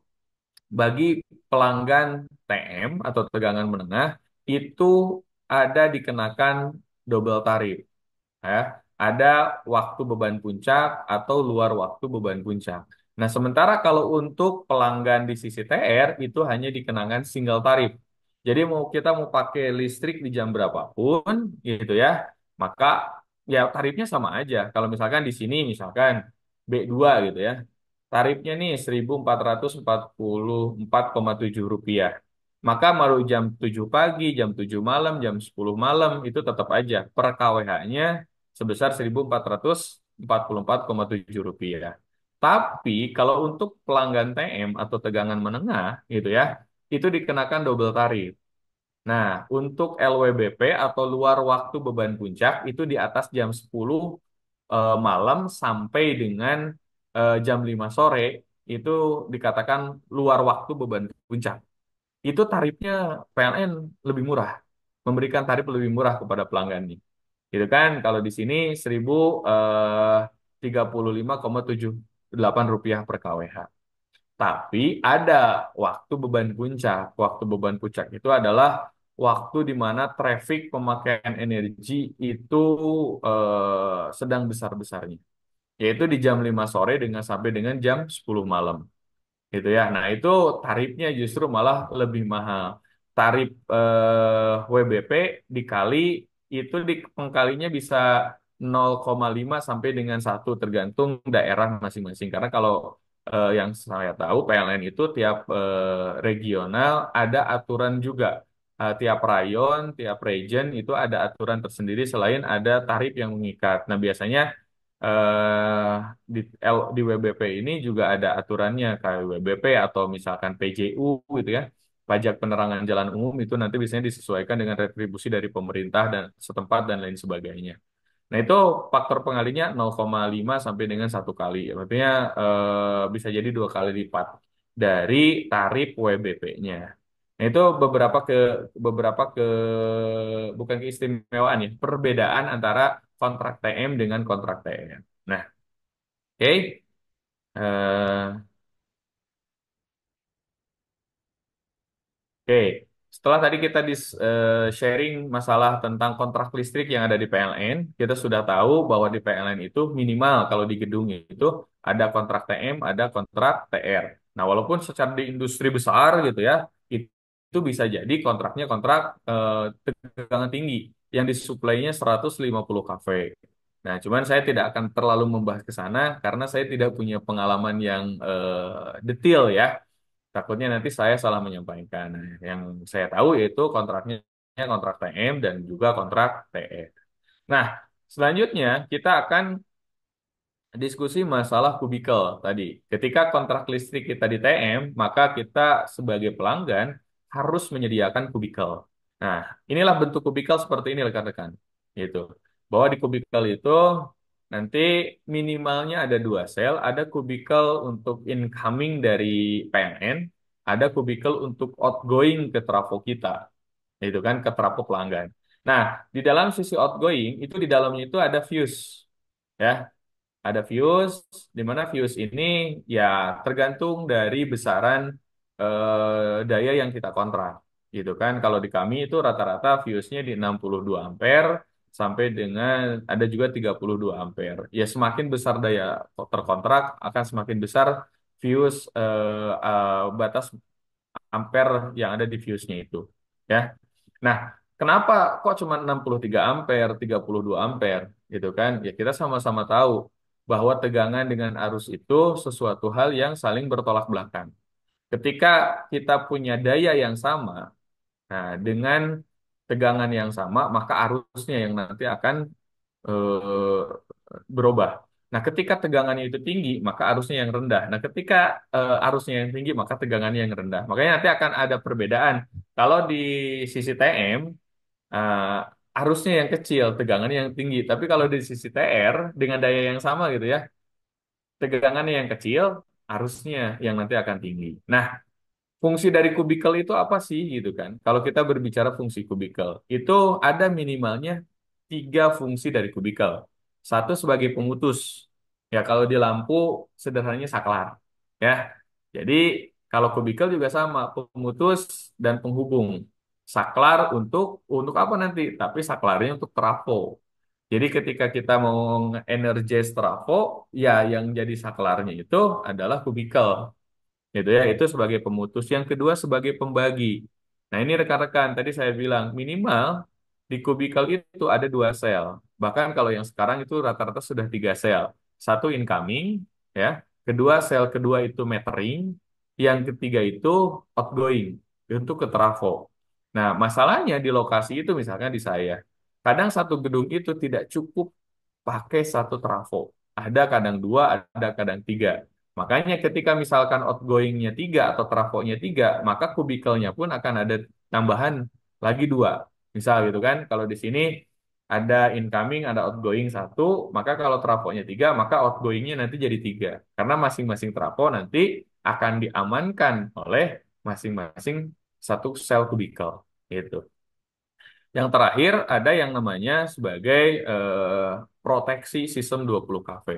bagi pelanggan TM atau tegangan menengah itu ada dikenakan double tarif ya. Ada waktu beban puncak atau luar waktu beban puncak. Nah, sementara kalau untuk pelanggan di sisi TR itu hanya dikenakan single tarif. Jadi kita mau pakai listrik di jam berapapun gitu ya, maka ya tarifnya sama aja. Kalau misalkan di sini misalkan B2 gitu ya. Tarifnya nih 1.444,7 rupiah. Maka mau jam 7 pagi, jam 7 malam, jam 10 malam itu tetap aja per KWH-nya sebesar 1.444,7 rupiah. Tapi kalau untuk pelanggan TM atau tegangan menengah gitu ya, itu dikenakan double tarif. Nah, untuk LWBP atau luar waktu beban puncak itu di atas jam 10 malam sampai dengan jam 5 sore itu dikatakan luar waktu beban puncak. Itu tarifnya PLN lebih murah, memberikan tarif lebih murah kepada pelanggannya. Gitu kan? Kalau di sini 1.035,78 rupiah per kWh. Tapi ada waktu beban puncak. Waktu beban puncak itu adalah waktu di mana traffic pemakaian energi itu sedang besar-besarnya. Yaitu di jam 5 sore dengan sampai dengan jam 10 malam gitu ya. Nah, itu tarifnya justru malah lebih mahal. Tarif WBP dikali itu di pengkalinya bisa 0,5 sampai dengan 1 tergantung daerah masing-masing. Karena kalau yang saya tahu PLN itu tiap regional ada aturan juga. Tiap rayon, tiap region itu ada aturan tersendiri selain ada tarif yang mengikat. Nah, biasanya eh di WBP ini juga ada aturannya kayak WBP atau misalkan PJU gitu ya. Pajak penerangan jalan umum itu nanti biasanya disesuaikan dengan retribusi dari pemerintah dan setempat dan lain sebagainya. Nah, itu faktor pengalinya 0,5 sampai dengan 1 kali. Artinya bisa jadi 2 kali lipat dari tarif WBP-nya. Nah, itu beberapa ke bukan keistimewaan ya, perbedaan antara kontrak TM dengan kontrak TR. Nah, oke. Eh, Oke, setelah tadi kita sharing masalah tentang kontrak listrik yang ada di PLN, kita sudah tahu bahwa di PLN itu minimal kalau di gedung itu ada kontrak TM, ada kontrak TR. Nah, walaupun secara di industri besar gitu ya, itu bisa jadi kontraknya kontrak tegangan tinggi yang disuplainya 150 kV. Nah, cuman saya tidak akan terlalu membahas ke sana karena saya tidak punya pengalaman yang detail ya. Takutnya nanti saya salah menyampaikan. Nah, yang saya tahu yaitu kontraknya kontrak TM dan juga kontrak TE. Nah, selanjutnya kita akan diskusi masalah kubikel tadi. Ketika kontrak listrik kita di TM, maka kita sebagai pelanggan harus menyediakan kubikel. Nah, inilah bentuk kubikel seperti ini rekan-rekan. Gitu. Bahwa di kubikel itu nanti minimalnya ada 2 sel, ada kubikel untuk incoming dari PLN, ada kubikel untuk outgoing ke trafo kita. Itu kan ke trafo pelanggan. Nah, di dalam sisi outgoing itu di dalamnya itu ada fuse. Ya, ada fuse, di mana fuse ini ya tergantung dari besaran daya yang kita kontrak. gitu kan. Kalau di kami itu rata-rata fuse-nya di 62 ampere sampai dengan ada juga 32 ampere. Ya semakin besar daya terkontrak akan semakin besar fuse batas ampere yang ada di fuse-nya itu. Ya. Nah, kenapa kok cuma 63 ampere, 32 ampere gitu kan? Ya kita sama-sama tahu bahwa tegangan dengan arus itu sesuatu hal yang saling bertolak belakang. Ketika kita punya daya yang sama, nah dengan tegangan yang sama, maka arusnya yang nanti akan eh, berubah. Nah, ketika tegangannya itu tinggi, maka arusnya yang rendah. Nah, ketika arusnya yang tinggi, maka tegangannya yang rendah. Makanya nanti akan ada perbedaan. Kalau di sisi TM, arusnya yang kecil, tegangannya yang tinggi. Tapi kalau di sisi TR, dengan daya yang sama gitu ya, tegangannya yang kecil, arusnya yang nanti akan tinggi. Nah, fungsi dari kubikel itu apa sih gitu kan? Kalau kita berbicara fungsi kubikel, itu ada minimalnya tiga fungsi dari kubikel. Satu sebagai pemutus. Ya kalau di lampu sederhananya saklar. Ya. Jadi kalau kubikel juga sama, pemutus dan penghubung. Saklar untuk apa nanti? Tapi saklarnya untuk trafo. Jadi ketika kita mau energize trafo, ya yang jadi saklarnya itu adalah kubikel gitu ya, itu sebagai pemutus. Yang kedua sebagai pembagi. Nah ini rekan-rekan tadi saya bilang minimal di kubikel itu ada 2 sel, bahkan kalau yang sekarang itu rata-rata sudah 3 sel. Satu incoming, ya, kedua sel kedua itu metering, yang ketiga itu outgoing untuk ke trafo. Nah masalahnya di lokasi itu misalkan di saya, kadang satu gedung itu tidak cukup pakai satu trafo. Ada kadang dua, ada kadang tiga. Makanya ketika misalkan outgoing-nya tiga atau trafonya tiga, maka kubikelnya pun akan ada tambahan lagi dua. Misal gitu kan, kalau di sini ada incoming, ada outgoing satu, maka kalau trafonya tiga, maka outgoing-nya nanti jadi tiga. Karena masing-masing trafo nanti akan diamankan oleh masing-masing satu sel kubikel. Gitu. Yang terakhir ada yang namanya sebagai proteksi sistem 20 kV.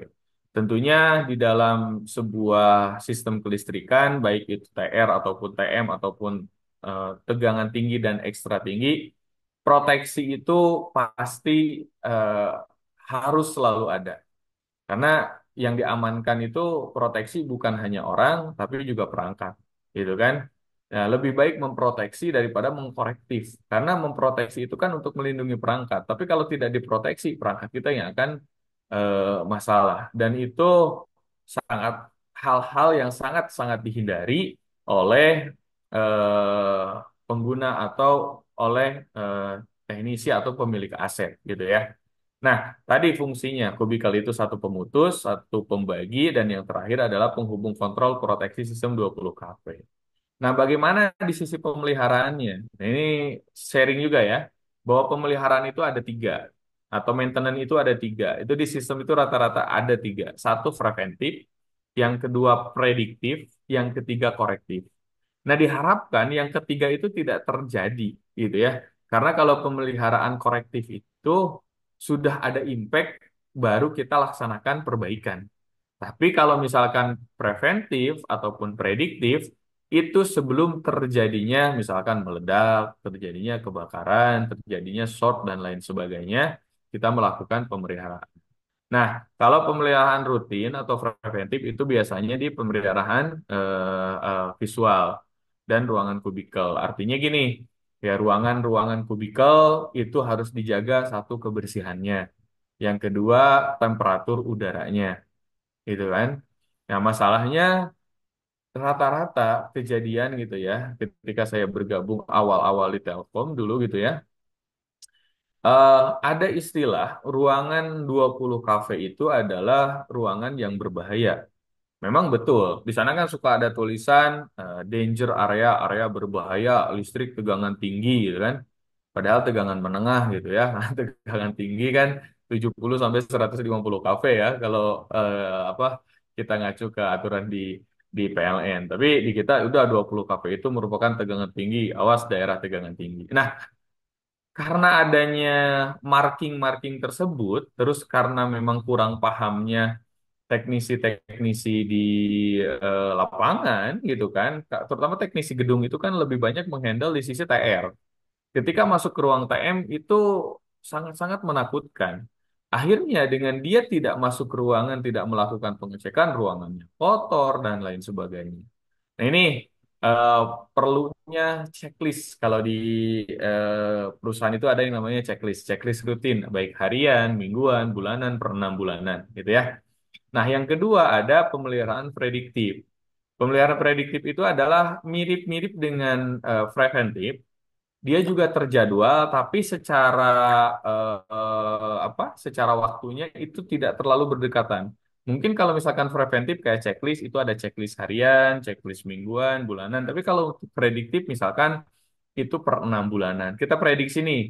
Tentunya di dalam sebuah sistem kelistrikan, baik itu TR ataupun TM ataupun tegangan tinggi dan ekstra tinggi, proteksi itu pasti eh, harus selalu ada. Karena yang diamankan itu proteksi bukan hanya orang, tapi juga perangkat, gitu kan? Nah, lebih baik memproteksi daripada mengkorektif. Karena memproteksi itu kan untuk melindungi perangkat. Tapi kalau tidak diproteksi, perangkat kita yang akan masalah. Dan itu sangat hal-hal yang sangat-sangat dihindari oleh eh, pengguna atau oleh eh, teknisi atau pemilik aset, gitu ya. Nah, tadi fungsinya kubikel itu satu pemutus, satu pembagi, dan yang terakhir adalah penghubung kontrol proteksi sistem 20 kV. Nah, bagaimana di sisi pemeliharaannya? Nah, ini sharing juga ya, bahwa pemeliharaan itu ada tiga, atau maintenance itu ada tiga. Itu di sistem itu rata-rata ada tiga. Satu preventif, yang kedua prediktif, yang ketiga korektif. Nah, diharapkan yang ketiga itu tidak terjadi, gitu ya. Karena kalau pemeliharaan korektif itu sudah ada impact, baru kita laksanakan perbaikan. Tapi kalau misalkan preventif ataupun prediktif, itu sebelum terjadinya misalkan meledak, terjadinya kebakaran, terjadinya short dan lain sebagainya, kita melakukan pemeliharaan. Nah, kalau pemeliharaan rutin atau preventif itu biasanya di pemeliharaan visual dan ruangan kubikel. Artinya gini, ya ruangan-ruangan kubikel itu harus dijaga satu kebersihannya. Yang kedua, temperatur udaranya, gitu kan. Nah, masalahnya rata-rata kejadian gitu ya, ketika saya bergabung awal-awal di Telkom dulu gitu ya, eh, ada istilah ruangan 20 kafe itu adalah ruangan yang berbahaya. Memang betul, di sana kan suka ada tulisan danger area, area berbahaya, listrik tegangan tinggi gitu kan. Padahal tegangan menengah gitu ya. Tegangan tinggi kan 70 sampai 150 kV ya kalau apa kita ngacu ke aturan di PLN. Tapi di kita udah 20 kV itu merupakan tegangan tinggi, awas daerah tegangan tinggi. Nah, karena adanya marking-marking tersebut, terus karena memang kurang pahamnya teknisi-teknisi di lapangan gitu kan, terutama teknisi gedung itu kan lebih banyak menghandle di sisi TR. Ketika masuk ke ruang TM itu sangat-sangat menakutkan. Akhirnya dengan dia tidak masuk ke ruangan, tidak melakukan pengecekan ruangannya kotor dan lain sebagainya. Nah ini eh, perlunya checklist. Kalau di perusahaan itu ada yang namanya checklist, checklist rutin, baik harian, mingguan, bulanan, per 6 bulanan, gitu ya. Nah yang kedua ada pemeliharaan prediktif. Pemeliharaan prediktif itu adalah mirip-mirip dengan preventif. Dia juga terjadwal, tapi secara apa? Secara waktunya itu tidak terlalu berdekatan. Mungkin kalau misalkan preventif kayak checklist itu ada checklist harian, checklist mingguan, bulanan. Tapi kalau untuk prediktif misalkan itu per 6 bulanan. Kita prediksi nih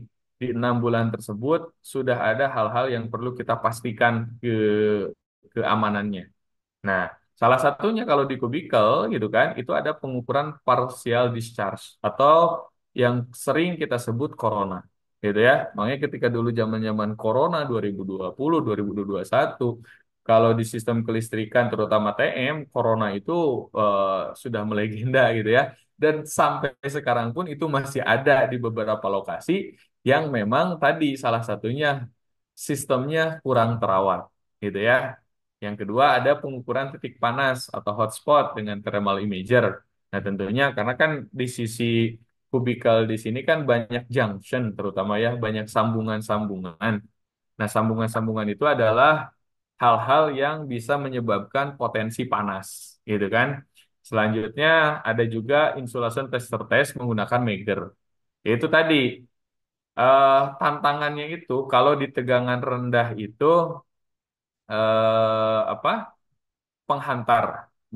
di 6 bulan tersebut sudah ada hal-hal yang perlu kita pastikan keamanannya. Nah, salah satunya kalau di kubikel gitu kan, itu ada pengukuran partial discharge atau yang sering kita sebut corona. Gitu ya. Makanya ketika dulu zaman-zaman corona 2020, 2021, kalau di sistem kelistrikan terutama TM, corona itu sudah melegenda gitu ya. Dan sampai sekarang pun itu masih ada di beberapa lokasi yang memang tadi salah satunya sistemnya kurang terawat gitu ya. Yang kedua ada pengukuran titik panas atau hotspot dengan thermal imager. Nah tentunya karena kan di sisi kubikel di sini kan banyak junction terutama ya banyak sambungan-sambungan. Nah sambungan-sambungan itu adalah hal-hal yang bisa menyebabkan potensi panas gitu kan. Selanjutnya ada juga insulation tester test menggunakan Megger. Yaitu tadi tantangannya itu kalau di tegangan rendah itu apa penghantar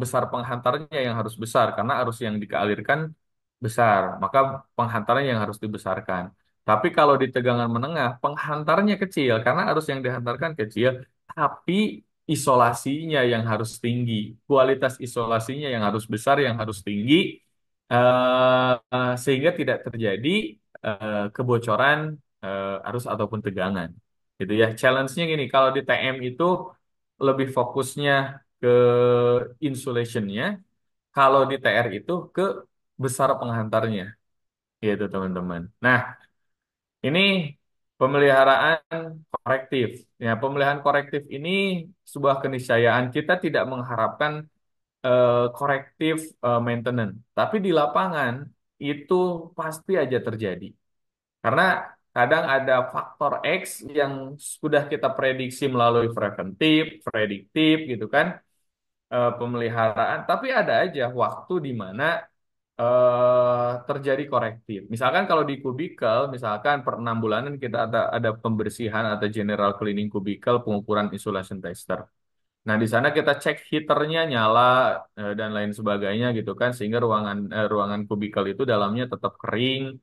besar penghantarnya yang harus besar karena arus yang dialirkan besar maka penghantarnya yang harus dibesarkan tapi kalau di tegangan menengah penghantarnya kecil karena arus yang dihantarkan kecil tapi isolasinya yang harus tinggi kualitas isolasinya yang harus besar yang harus tinggi sehingga tidak terjadi kebocoran arus ataupun tegangan gitu ya challenge-nya gini kalau di TM itu lebih fokusnya ke insulationnya, kalau di TR itu ke besar penghantarnya, gitu teman-teman. Nah, ini pemeliharaan korektif. Ya, pemeliharaan korektif ini sebuah keniscayaan. Kita tidak mengharapkan korektif maintenance, tapi di lapangan itu pasti aja terjadi. Karena kadang ada faktor X yang sudah kita prediksi melalui preventif, prediktif gitu kan pemeliharaan, tapi ada aja waktu di mana terjadi korektif. Misalkan kalau di kubikel, misalkan per 6 bulanan kita ada pembersihan atau general cleaning kubikel, pengukuran insulation tester. Nah, di sana kita cek heaternya nyala dan lain sebagainya gitu kan, sehingga ruangan kubikel itu dalamnya tetap kering,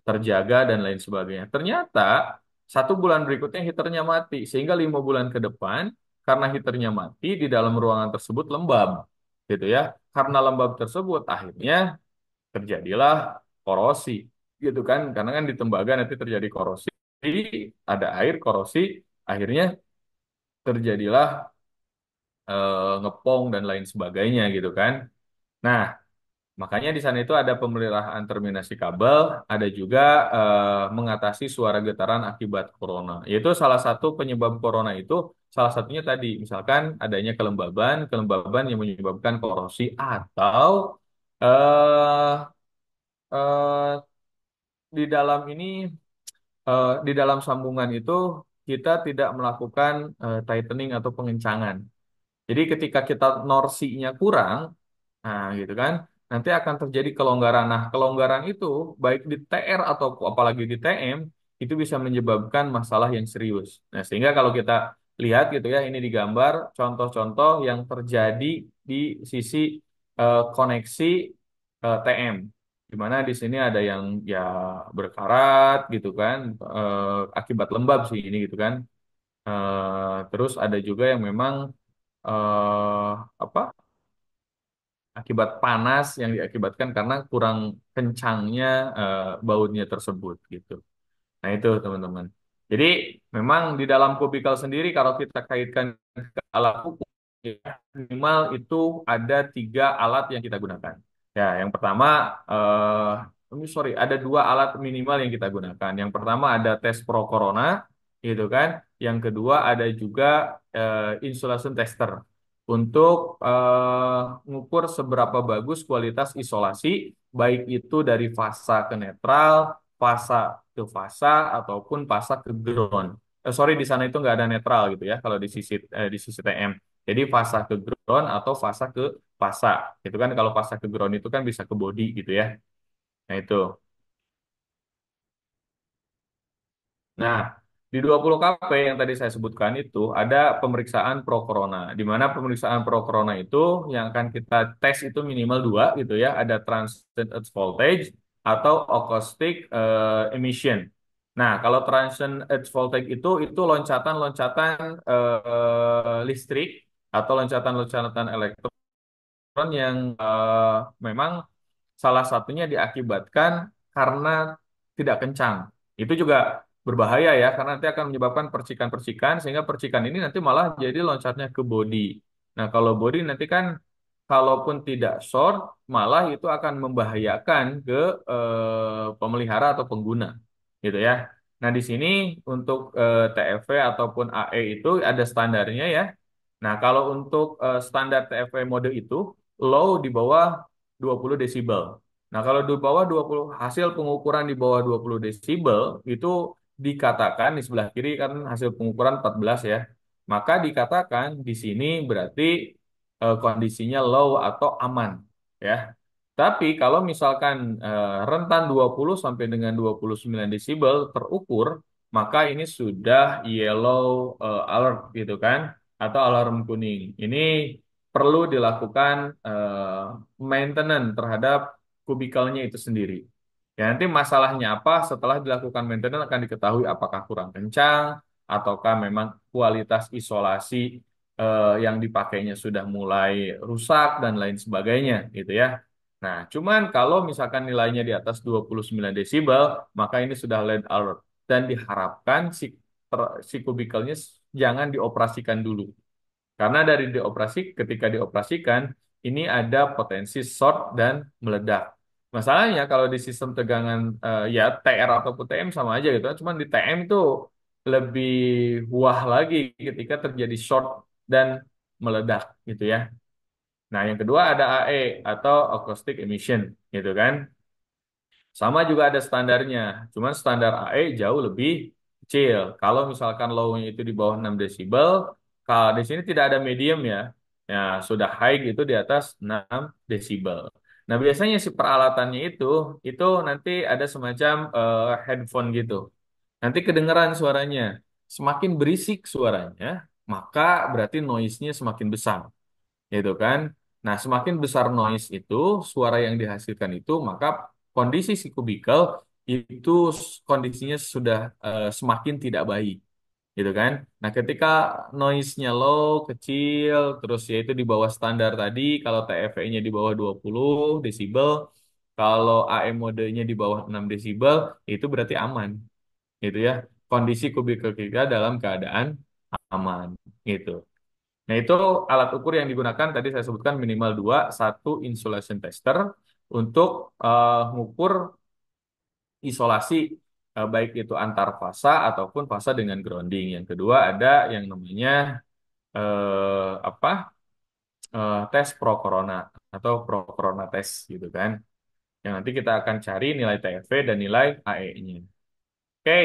terjaga dan lain sebagainya. Ternyata 1 bulan berikutnya heaternya mati, sehingga 5 bulan ke depan karena heaternya mati di dalam ruangan tersebut lembab, gitu ya. Karena lembab tersebut akhirnya terjadilah korosi, gitu kan? Karena kan di tembaga nanti terjadi korosi, ada air korosi, akhirnya terjadilah ngepong dan lain sebagainya gitu kan. Nah, makanya di sana itu ada pemeliharaan terminasi kabel, ada juga mengatasi suara getaran akibat corona. Yaitu salah satu penyebab corona itu salah satunya tadi, misalkan adanya kelembaban, kelembaban yang menyebabkan korosi atau eh eh, di dalam ini di dalam sambungan itu kita tidak melakukan tightening atau pengencangan. Jadi ketika kita norsinya kurang, nah gitu kan, nanti akan terjadi kelonggaran. Nah, kelonggaran itu baik di TR atau apalagi di TM itu bisa menyebabkan masalah yang serius. Nah, sehingga kalau kita lihat gitu ya, ini digambar contoh-contoh yang terjadi di sisi koneksi TM. Di mana di sini ada yang ya berkarat gitu kan, akibat lembab sih ini gitu kan. Terus ada juga yang memang eh apa akibat panas yang diakibatkan karena kurang kencangnya bautnya tersebut gitu. Nah itu teman-teman. Jadi memang di dalam kubikel sendiri kalau kita kaitkan ke alat ukur ya, minimal itu ada 3 alat yang kita gunakan. Ya, yang pertama, sorry, ada 2 alat minimal yang kita gunakan. Yang pertama ada tes pro corona, gitu kan. Yang kedua ada juga insulation tester untuk mengukur seberapa bagus kualitas isolasi, baik itu dari fasa ke netral, fasa ke fasa, ataupun fasa ke ground. Sorry, di sana itu nggak ada netral gitu ya, kalau di sisi TM. Jadi fasa ke ground atau fasa ke fasa. Itu kan kalau fasa ke ground itu kan bisa ke body gitu ya. Nah itu. Nah, di 20 KP yang tadi saya sebutkan itu ada pemeriksaan pro corona. Di mana pemeriksaan pro corona itu yang akan kita tes itu minimal 2 gitu ya. Ada transient edge voltage atau acoustic emission. Nah, kalau transient edge voltage itu loncatan-loncatan listrik atau loncatan-loncatan elektron yang memang salah satunya diakibatkan karena tidak kencang. Itu juga berbahaya ya, karena nanti akan menyebabkan percikan-percikan, sehingga percikan ini nanti malah jadi loncatnya ke body. Nah, kalau body nanti kan, kalaupun tidak short, malah itu akan membahayakan ke pemelihara atau pengguna, gitu ya. Nah, di sini untuk TFV ataupun AE itu ada standarnya ya. Nah, kalau untuk standar TFV mode itu, low di bawah 20 desibel. Nah, kalau di bawah 20, hasil pengukuran di bawah 20 desibel itu dikatakan di sebelah kiri kan hasil pengukuran 14 ya. Maka dikatakan di sini berarti kondisinya low atau aman ya. Tapi kalau misalkan rentan 20 sampai dengan 29 desibel terukur, maka ini sudah yellow alert gitu kan, atau alarm kuning. Ini perlu dilakukan maintenance terhadap kubikalnya itu sendiri. Ya, nanti masalahnya apa setelah dilakukan maintenance akan diketahui apakah kurang kencang, ataukah memang kualitas isolasi yang dipakainya sudah mulai rusak dan lain sebagainya gitu ya. Nah, cuman kalau misalkan nilainya di atas 29 desibel, maka ini sudah red alert dan diharapkan si kubikalnya jangan dioperasikan dulu. Karena ketika dioperasikan, ini ada potensi short dan meledak. Masalahnya kalau di sistem tegangan ya TR ataupun TM sama aja gitu, cuman di TM itu lebih wah lagi ketika terjadi short dan meledak gitu ya. Nah, yang kedua ada AE atau acoustic emission gitu kan. Sama juga ada standarnya, cuman standar AE jauh lebih kecil. Kalau misalkan low-nya itu di bawah 6 desibel, kalau di sini tidak ada medium ya. Ya, sudah high itu di atas 6 desibel. Nah, biasanya si peralatannya itu nanti ada semacam headphone gitu. Nanti kedengeran suaranya. Semakin berisik suaranya, maka berarti noise-nya semakin besar gitu kan. Nah, semakin besar noise itu, suara yang dihasilkan itu, maka kondisi si kubikel itu kondisinya sudah semakin tidak baik, gitu kan. Nah, ketika noise-nya low, kecil, terus yaitu di bawah standar tadi, kalau TFE-nya di bawah 20 desibel, kalau AM modenya di bawah 6 desibel, itu berarti aman, gitu ya. Kondisi kubikel kita dalam keadaan aman, gitu. Nah, itu alat ukur yang digunakan tadi saya sebutkan minimal 2, satu insulation tester untuk mengukur isolasi baik itu antar fasa ataupun fasa dengan grounding. Yang kedua ada yang namanya apa tes pro corona atau pro corona test gitu kan. Yang nanti kita akan cari nilai TFV dan nilai AE-nya. Oke,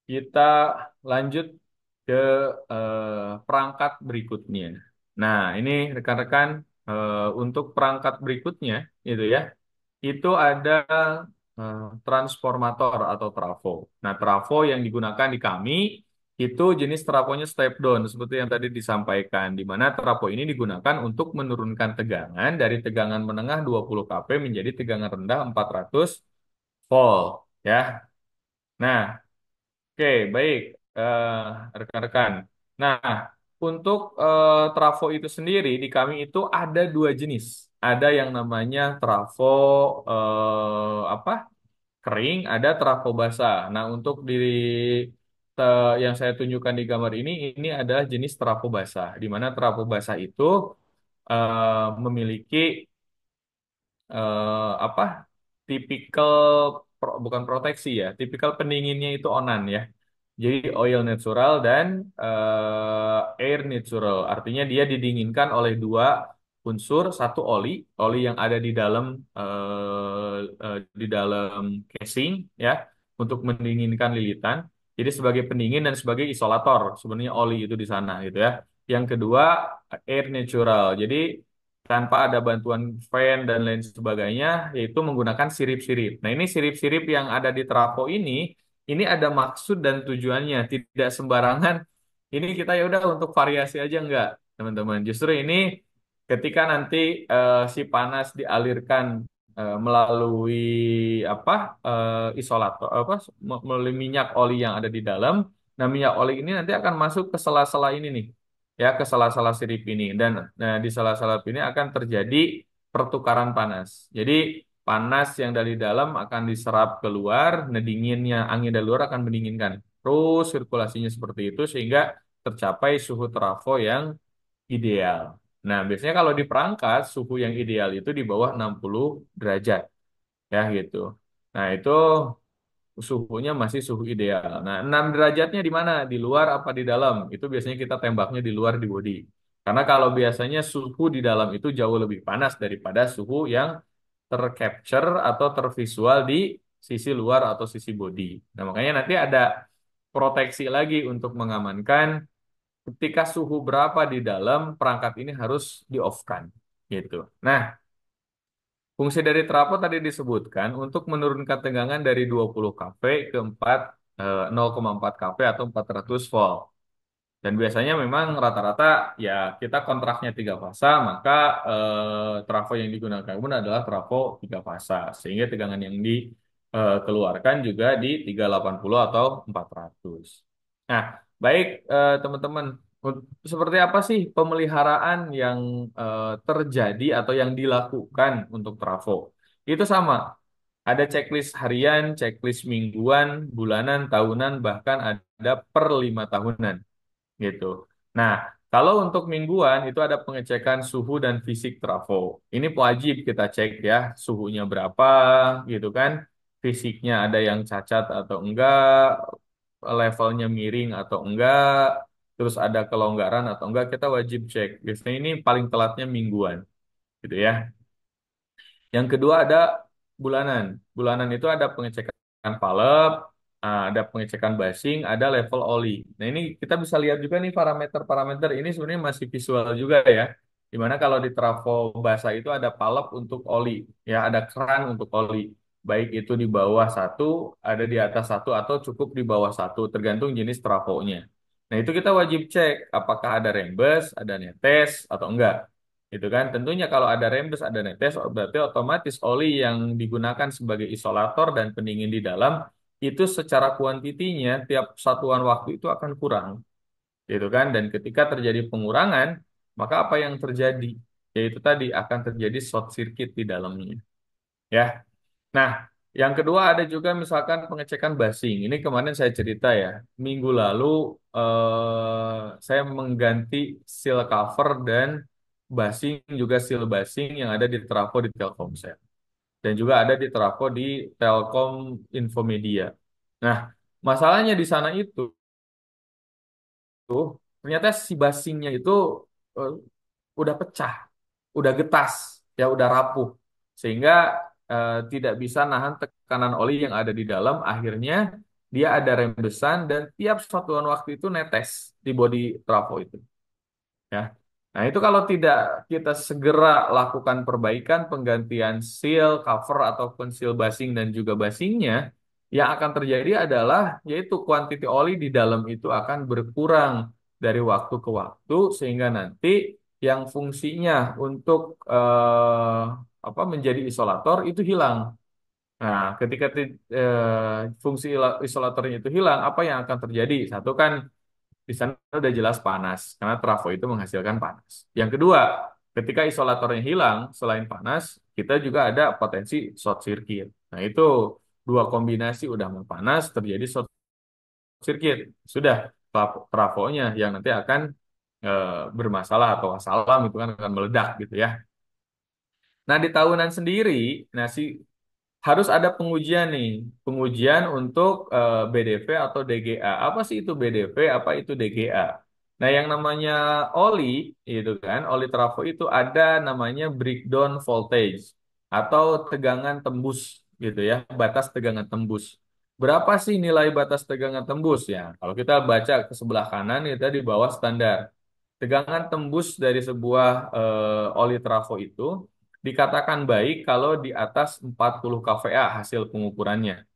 kita lanjut ke perangkat berikutnya. Nah, ini rekan-rekan untuk perangkat berikutnya itu ya, itu ada transformator atau trafo. Nah, trafo yang digunakan di kami itu jenis trafonya step down seperti yang tadi disampaikan, di mana trafo ini digunakan untuk menurunkan tegangan dari tegangan menengah 20 kP menjadi tegangan rendah 400 volt ya. Nah, oke, baik, eh, rekan-rekan. Nah, untuk trafo itu sendiri di kami itu ada 2 jenis. Ada yang namanya trafo apa? Kering, ada trafo basah. Nah, untuk di yang saya tunjukkan di gambar ini adalah jenis trafo basah, di mana trafo basah itu memiliki apa tipikal bukan proteksi ya, tipikal pendinginnya itu onan ya. Jadi oil natural dan air natural, artinya dia didinginkan oleh dua unsur, satu oli yang ada di dalam casing ya, untuk mendinginkan lilitan. Jadi sebagai pendingin dan sebagai isolator sebenarnya oli itu di sana gitu ya. Yang kedua air natural. Jadi tanpa ada bantuan fan dan lain sebagainya, yaitu menggunakan sirip-sirip. Nah, ini sirip-sirip yang ada di trafo ini ada maksud dan tujuannya, tidak sembarangan. Ini kita ya udah untuk variasi aja enggak, teman-teman. Justru ini ketika nanti si panas dialirkan melalui apa isolator melalui minyak oli yang ada di dalam. Nah, minyak oli ini nanti akan masuk ke sela-sela ini nih ya, ke sela-sela sirip ini, dan nah, di sela-sela ini akan terjadi pertukaran panas. Jadi panas yang dari dalam akan diserap keluar, nah dinginnya angin dari luar akan mendinginkan. Terus sirkulasinya seperti itu sehingga tercapai suhu trafo yang ideal. Nah, biasanya kalau di perangkat suhu yang ideal itu di bawah 60 derajat ya gitu. Nah, itu suhunya masih suhu ideal. Nah, 6 derajatnya di mana? Di luar apa di dalam? Itu biasanya kita tembaknya di luar di body. Karena kalau biasanya suhu di dalam itu jauh lebih panas daripada suhu yang tercapture atau tervisual di sisi luar atau sisi body. Nah, makanya nanti ada proteksi lagi untuk mengamankan ketika suhu berapa di dalam perangkat ini harus di-off-kan gitu. Nah, fungsi dari trafo tadi disebutkan untuk menurunkan tegangan dari 20 kV ke 0,4 kV atau 400 volt. Dan biasanya memang rata-rata ya kita kontraknya tiga fasa, maka trafo yang digunakan pun adalah trafo tiga fasa. Sehingga tegangan yang dikeluarkan juga di 380 atau 400. Nah, baik teman-teman, seperti apa sih pemeliharaan yang terjadi atau yang dilakukan untuk trafo? Itu sama, ada checklist harian, checklist mingguan, bulanan, tahunan, bahkan ada per 5 tahunan gitu. Nah, kalau untuk mingguan itu ada pengecekan suhu dan fisik trafo. Ini wajib kita cek ya, suhunya berapa gitu kan, fisiknya ada yang cacat atau enggak, levelnya miring atau enggak, terus ada kelonggaran atau enggak, kita wajib cek. Biasanya ini paling telatnya mingguan gitu ya. Yang kedua ada bulanan. Bulanan itu ada pengecekan valve, ada pengecekan basing, ada level oli. Nah, ini kita bisa lihat juga nih parameter-parameter ini sebenarnya masih visual juga ya. Dimana kalau di trafo basah itu ada valve untuk oli, ya ada keran untuk oli. Baik itu di bawah satu, ada di atas satu, atau cukup di bawah satu, tergantung jenis trafonya. Nah, itu kita wajib cek apakah ada rembes, ada netes, atau enggak. Gitu kan? Tentunya kalau ada rembes, ada netes, berarti otomatis oli yang digunakan sebagai isolator dan pendingin di dalam itu secara kuantitinya tiap satuan waktu itu akan kurang, gitu kan? Dan ketika terjadi pengurangan, maka apa yang terjadi? Yaitu tadi akan terjadi short circuit di dalamnya, ya. Nah, yang kedua ada juga misalkan pengecekan basing. Ini kemarin saya cerita ya, minggu lalu saya mengganti seal cover dan basing, juga seal basing yang ada di trafo di Telkomsel. Dan juga ada di trafo di Telkom Infomedia. Nah, masalahnya di sana itu ternyata si basingnya itu eh, udah pecah, udah getas, ya udah rapuh, sehingga tidak bisa nahan tekanan oli yang ada di dalam. Akhirnya dia ada rembesan dan tiap satuan waktu itu netes di bodi trafo itu. Ya, nah itu kalau tidak kita segera lakukan perbaikan, penggantian seal, cover ataupun seal basing dan juga basingnya, yang akan terjadi adalah yaitu kuantiti oli di dalam itu akan berkurang dari waktu ke waktu sehingga nanti yang fungsinya untuk apa menjadi isolator itu hilang. Nah, ketika fungsi isolatornya itu hilang, apa yang akan terjadi? Satu kan di sana udah jelas panas karena trafo itu menghasilkan panas. Yang kedua, ketika isolatornya hilang, selain panas, kita juga ada potensi short circuit. Nah, itu dua kombinasi udah mau panas terjadi short sirkuit. Sudah trafonya yang nanti akan bermasalah atau wassalam itu kan akan meledak gitu ya. Nah, di tahunan sendiri, nah harus ada pengujian nih, pengujian untuk BDV atau DGA. Apa sih itu BDV? Apa itu DGA? Nah, yang namanya oli itu kan, oli trafo itu ada namanya breakdown voltage atau tegangan tembus gitu ya, batas tegangan tembus. Berapa sih nilai batas tegangan tembus ya? Kalau kita baca ke sebelah kanan itu di bawah standar. Tegangan tembus dari sebuah oli trafo itu dikatakan baik kalau di atas 40 kVA hasil pengukurannya.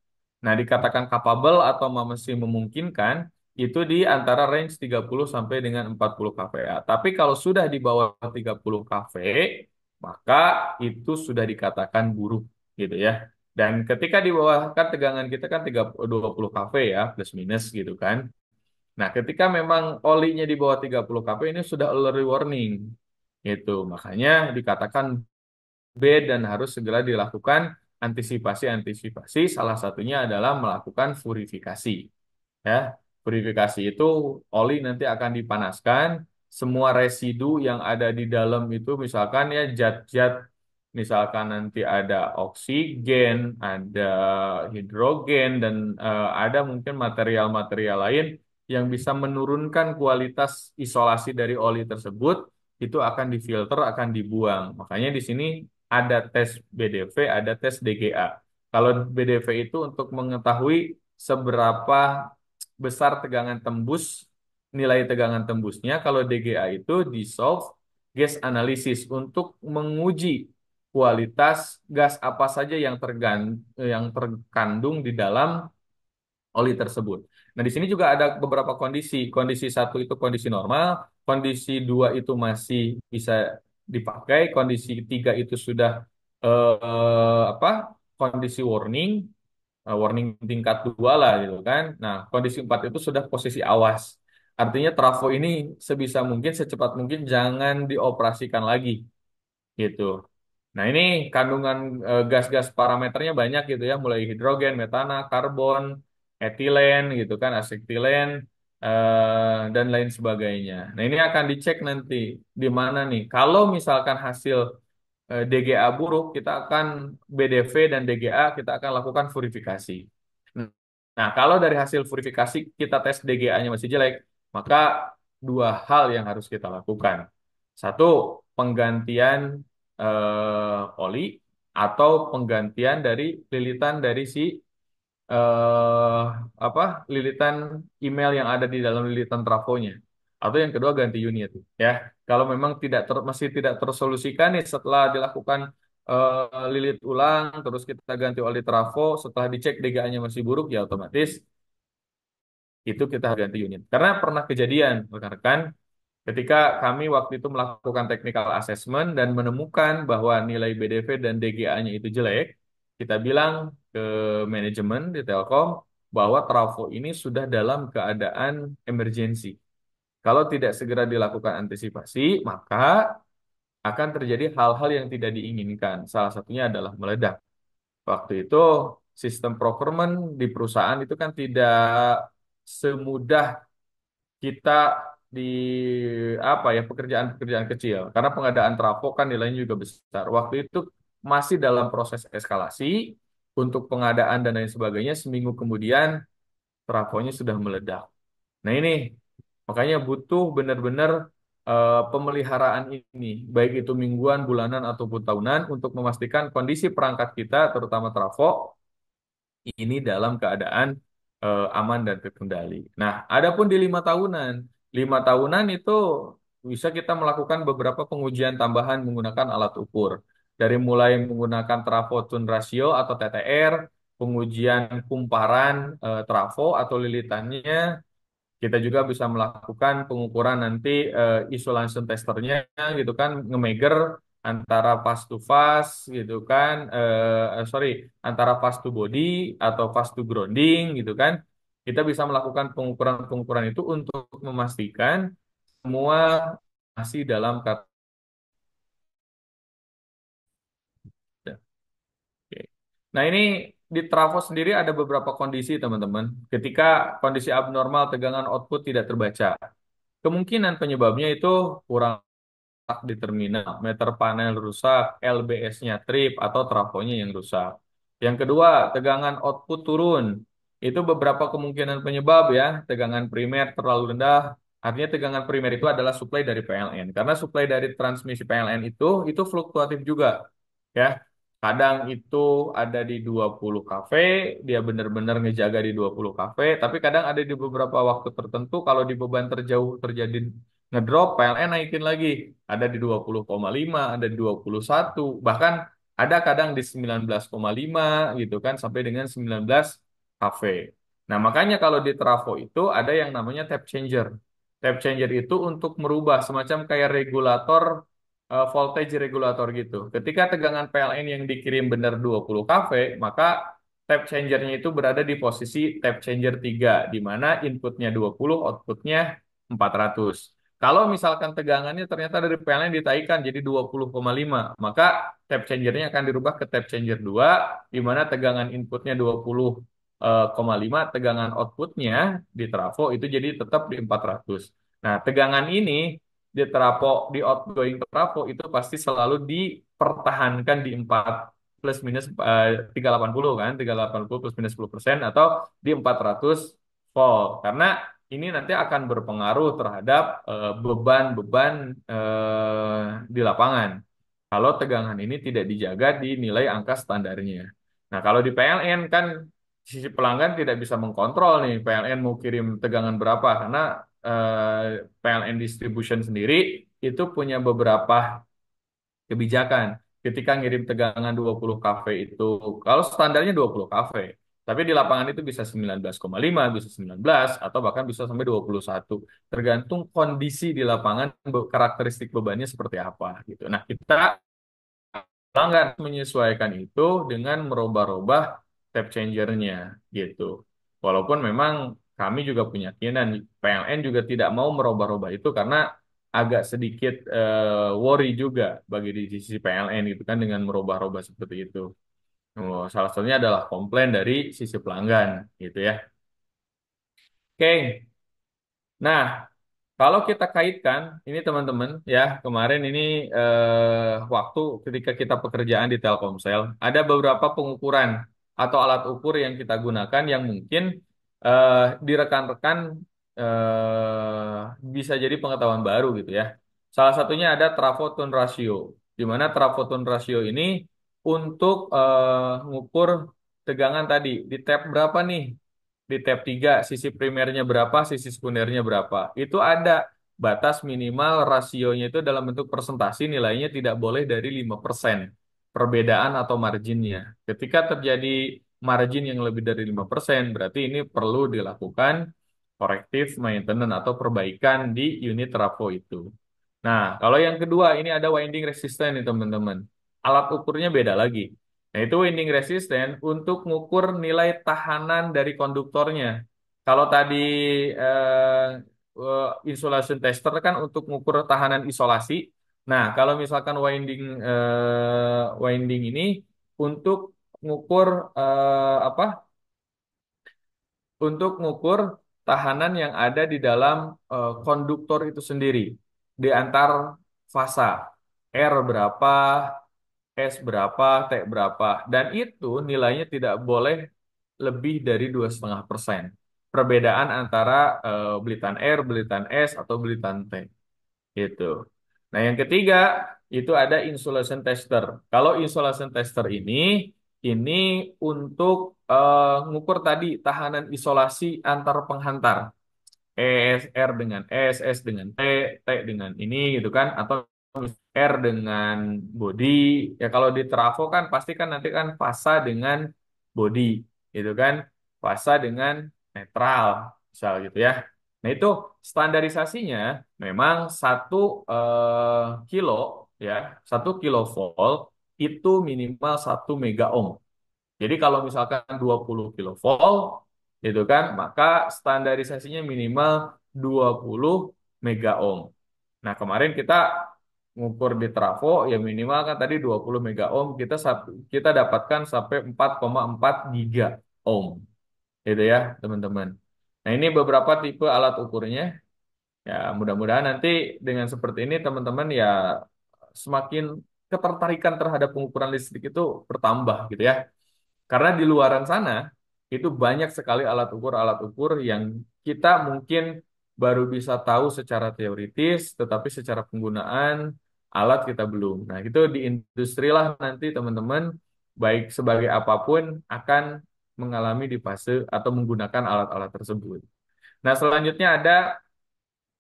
Nah, dikatakan capable atau masih memungkinkan itu di antara range 30 sampai dengan 40 kVA. Tapi kalau sudah di bawah 30 kV, maka itu sudah dikatakan buruk gitu ya. Dan ketika di bawah kan tegangan kita kan 20 kV ya, plus minus gitu kan. Nah, ketika memang olinya di bawah 30 kV ini sudah early warning. Itu makanya dikatakan B dan harus segera dilakukan antisipasi-antisipasi. Salah satunya adalah melakukan purifikasi. Ya, purifikasi itu oli nanti akan dipanaskan, semua residu yang ada di dalam itu misalkan ya zat-zat, misalkan nanti ada oksigen, ada hidrogen dan ada mungkin material-material lain yang bisa menurunkan kualitas isolasi dari oli tersebut itu akan difilter, akan dibuang. Makanya di sini ada tes BDV, ada tes DGA. Kalau BDV itu untuk mengetahui seberapa besar tegangan tembus, nilai tegangan tembusnya. Kalau DGA itu dissolve gas analysis untuk menguji kualitas gas apa saja yang terkandung di dalam oli tersebut. Nah, di sini juga ada beberapa kondisi. Kondisi satu itu kondisi normal, kondisi dua itu masih bisa dipakai, kondisi tiga itu sudah apa? Kondisi warning, warning tingkat dua lah gitu kan. Nah, kondisi empat itu sudah posisi awas. Artinya trafo ini sebisa mungkin, secepat mungkin jangan dioperasikan lagi gitu. Nah, ini kandungan gas-gas parameternya banyak gitu ya, mulai hidrogen, metana, karbon, etilen gitu kan, asetiklen, dan lain sebagainya. Nah, ini akan dicek nanti di mana nih. Kalau misalkan hasil DGA buruk, kita akan BDV dan DGA kita akan lakukan purifikasi. Nah, kalau dari hasil purifikasi kita tes DGA-nya masih jelek, maka dua hal yang harus kita lakukan. Satu, penggantian oli atau penggantian dari lilitan dari si eh, apa lilitan email yang ada di dalam lilitan trafonya. Atau yang kedua ganti unit ya. Kalau memang masih tidak tersolusikan nih setelah dilakukan lilit ulang terus kita ganti oli trafo setelah dicek DGA-nya masih buruk ya otomatis itu kita ganti unit. Karena pernah kejadian rekan-rekan ketika kami waktu itu melakukan technical assessment dan menemukan bahwa nilai BDV dan DGA-nya itu jelek, kita bilang ke manajemen di Telkom bahwa trafo ini sudah dalam keadaan emergency. Kalau tidak segera dilakukan antisipasi, maka akan terjadi hal-hal yang tidak diinginkan. Salah satunya adalah meledak. Waktu itu sistem procurement di perusahaan itu kan tidak semudah kita di apa ya pekerjaan-pekerjaan kecil karena pengadaan trafo kan nilainya juga besar. Waktu itu masih dalam proses eskalasi untuk pengadaan dan lain sebagainya. Seminggu kemudian trafonya sudah meledak. Nah ini makanya butuh benar-benar pemeliharaan ini, baik itu mingguan, bulanan ataupun tahunan untuk memastikan kondisi perangkat kita terutama trafo ini dalam keadaan aman dan terkendali. Nah, adapun di 5 tahunan, 5 tahunan itu bisa kita melakukan beberapa pengujian tambahan menggunakan alat ukur. Dari mulai menggunakan trafo tune ratio atau TTR, pengujian kumparan trafo atau lilitannya, kita juga bisa melakukan pengukuran nanti isolation testernya gitu kan, ngemeger antara fast to fast gitu kan, sorry, antara fast to body atau fast to grounding gitu kan. Kita bisa melakukan pengukuran-pengukuran itu untuk memastikan semua masih dalam kata. Oke. Nah ini di trafo sendiri ada beberapa kondisi, teman-teman. Ketika kondisi abnormal tegangan output tidak terbaca. Kemungkinan penyebabnya itu kurang di terminal, meter panel rusak, LBS-nya trip, atau trafonya yang rusak. Yang kedua, tegangan output turun. Itu beberapa kemungkinan penyebab ya. Tegangan primer terlalu rendah. Artinya tegangan primer itu adalah suplai dari PLN. Karena suplai dari transmisi PLN itu fluktuatif juga. Ya, kadang itu ada di 20 kV, dia benar-benar ngejaga di 20 kV, tapi kadang ada di beberapa waktu tertentu kalau di beban terjauh terjadi ngedrop, PLN naikin lagi. Ada di 20,5, ada di 21, bahkan ada kadang di 19,5 gitu kan sampai dengan 19 kV. Nah, makanya kalau di trafo itu ada yang namanya tap changer. Tap changer itu untuk merubah semacam kayak regulator voltage regulator gitu. Ketika tegangan PLN yang dikirim benar 20 kV, maka tap changernya itu berada di posisi tap changer 3, di mana inputnya 20, outputnya 400. Kalau misalkan tegangannya ternyata dari PLN ditaikkan jadi 20,5, maka tap changernya akan dirubah ke tap changer 2, di mana tegangan inputnya 20,5, tegangan outputnya di trafo itu jadi tetap di 400. Nah, tegangan ini di trafo, di outgoing trafo itu pasti selalu dipertahankan di 4 plus minus 380 kan, 380 plus minus 10% atau di 400 volt. Karena ini nanti akan berpengaruh terhadap beban-beban di lapangan. Kalau tegangan ini tidak dijaga di nilai angka standarnya. Nah, kalau di PLN kan sisi pelanggan tidak bisa mengkontrol nih PLN mau kirim tegangan berapa karena PLN distribution sendiri itu punya beberapa kebijakan. Ketika ngirim tegangan 20 kV itu, kalau standarnya 20 kV, tapi di lapangan itu bisa 19,5, bisa 19, atau bahkan bisa sampai 21. Tergantung kondisi di lapangan, karakteristik bebannya seperti apa gitu. Nah, kita pelanggan menyesuaikan itu dengan merubah-rubah tap changernya gitu. Walaupun memang kami juga punya keyakinan PLN juga tidak mau merubah-rubah itu karena agak sedikit worry juga bagi di sisi PLN gitu kan dengan merubah-rubah seperti itu. Oh, salah satunya adalah komplain dari sisi pelanggan gitu ya. Oke. Nah, kalau kita kaitkan, ini teman-teman ya, kemarin ini waktu ketika kita pekerjaan di Telkomsel, ada beberapa pengukuran atau alat ukur yang kita gunakan yang mungkin eh, di rekan-rekan bisa jadi pengetahuan baru gitu ya. Salah satunya ada trafo tune ratio, di mana trafo tune ratio ini untuk ngukur tegangan tadi di tab berapa nih, di tab 3 sisi primernya berapa, sisi sekundernya berapa. Itu ada batas minimal rasionya itu dalam bentuk persentase nilainya tidak boleh dari 5% perbedaan atau marginnya. Ketika terjadi margin yang lebih dari 5%, berarti ini perlu dilakukan corrective maintenance atau perbaikan di unit trafo itu. Nah, kalau yang kedua ini ada winding resistance nih teman-teman. Alat ukurnya beda lagi. Nah, itu winding resistance untuk mengukur nilai tahanan dari konduktornya. Kalau tadi insulation tester kan untuk mengukur tahanan isolasi. Nah, kalau misalkan winding ini untuk mengukur apa? Untuk mengukur tahanan yang ada di dalam konduktor itu sendiri di antar fasa. R berapa, S berapa, T berapa. Dan itu nilainya tidak boleh lebih dari 2,5%. Perbedaan antara belitan R, belitan S, atau belitan T. Gitu. Nah, yang ketiga itu ada insulation tester. Kalau insulation tester ini untuk ngukur tadi tahanan isolasi antar penghantar. R dengan S dengan T dengan ini gitu kan, atau R dengan body. Ya kalau di trafo kan pasti kan nanti kan fasa dengan body gitu kan, fasa dengan netral misal gitu ya. Nah itu standarisasinya memang 1 kilo ya, 1 kilovolt itu minimal 1 mega ohm. Jadi kalau misalkan 20 kilovolt itu kan, maka standarisasinya minimal 20 mega ohm. Nah, kemarin kita ngukur di trafo ya minimal kan tadi 20 mega ohm kita dapatkan sampai 4,4 giga ohm. Gitu ya, teman-teman. Nah, ini beberapa tipe alat ukurnya. Ya, mudah-mudahan nanti dengan seperti ini teman-teman ya semakin ketertarikan terhadap pengukuran listrik itu bertambah gitu ya. Karena di luaran sana itu banyak sekali alat ukur yang kita mungkin baru bisa tahu secara teoritis, tetapi secara penggunaan alat kita belum. Nah, itu di industri lah nanti teman-teman, baik sebagai apapun akan mengalami di fase atau menggunakan alat-alat tersebut. Nah, selanjutnya ada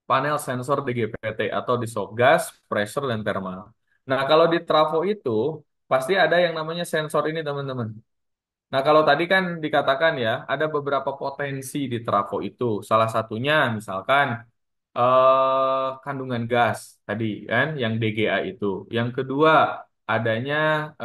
panel sensor DGPT atau dissolved gas, pressure, dan thermal. Nah, kalau di trafo itu pasti ada yang namanya sensor ini teman-teman. Nah, kalau tadi kan dikatakan ya, ada beberapa potensi di trafo itu. Salah satunya misalkan kandungan gas tadi kan, yang DGA itu. Yang kedua, adanya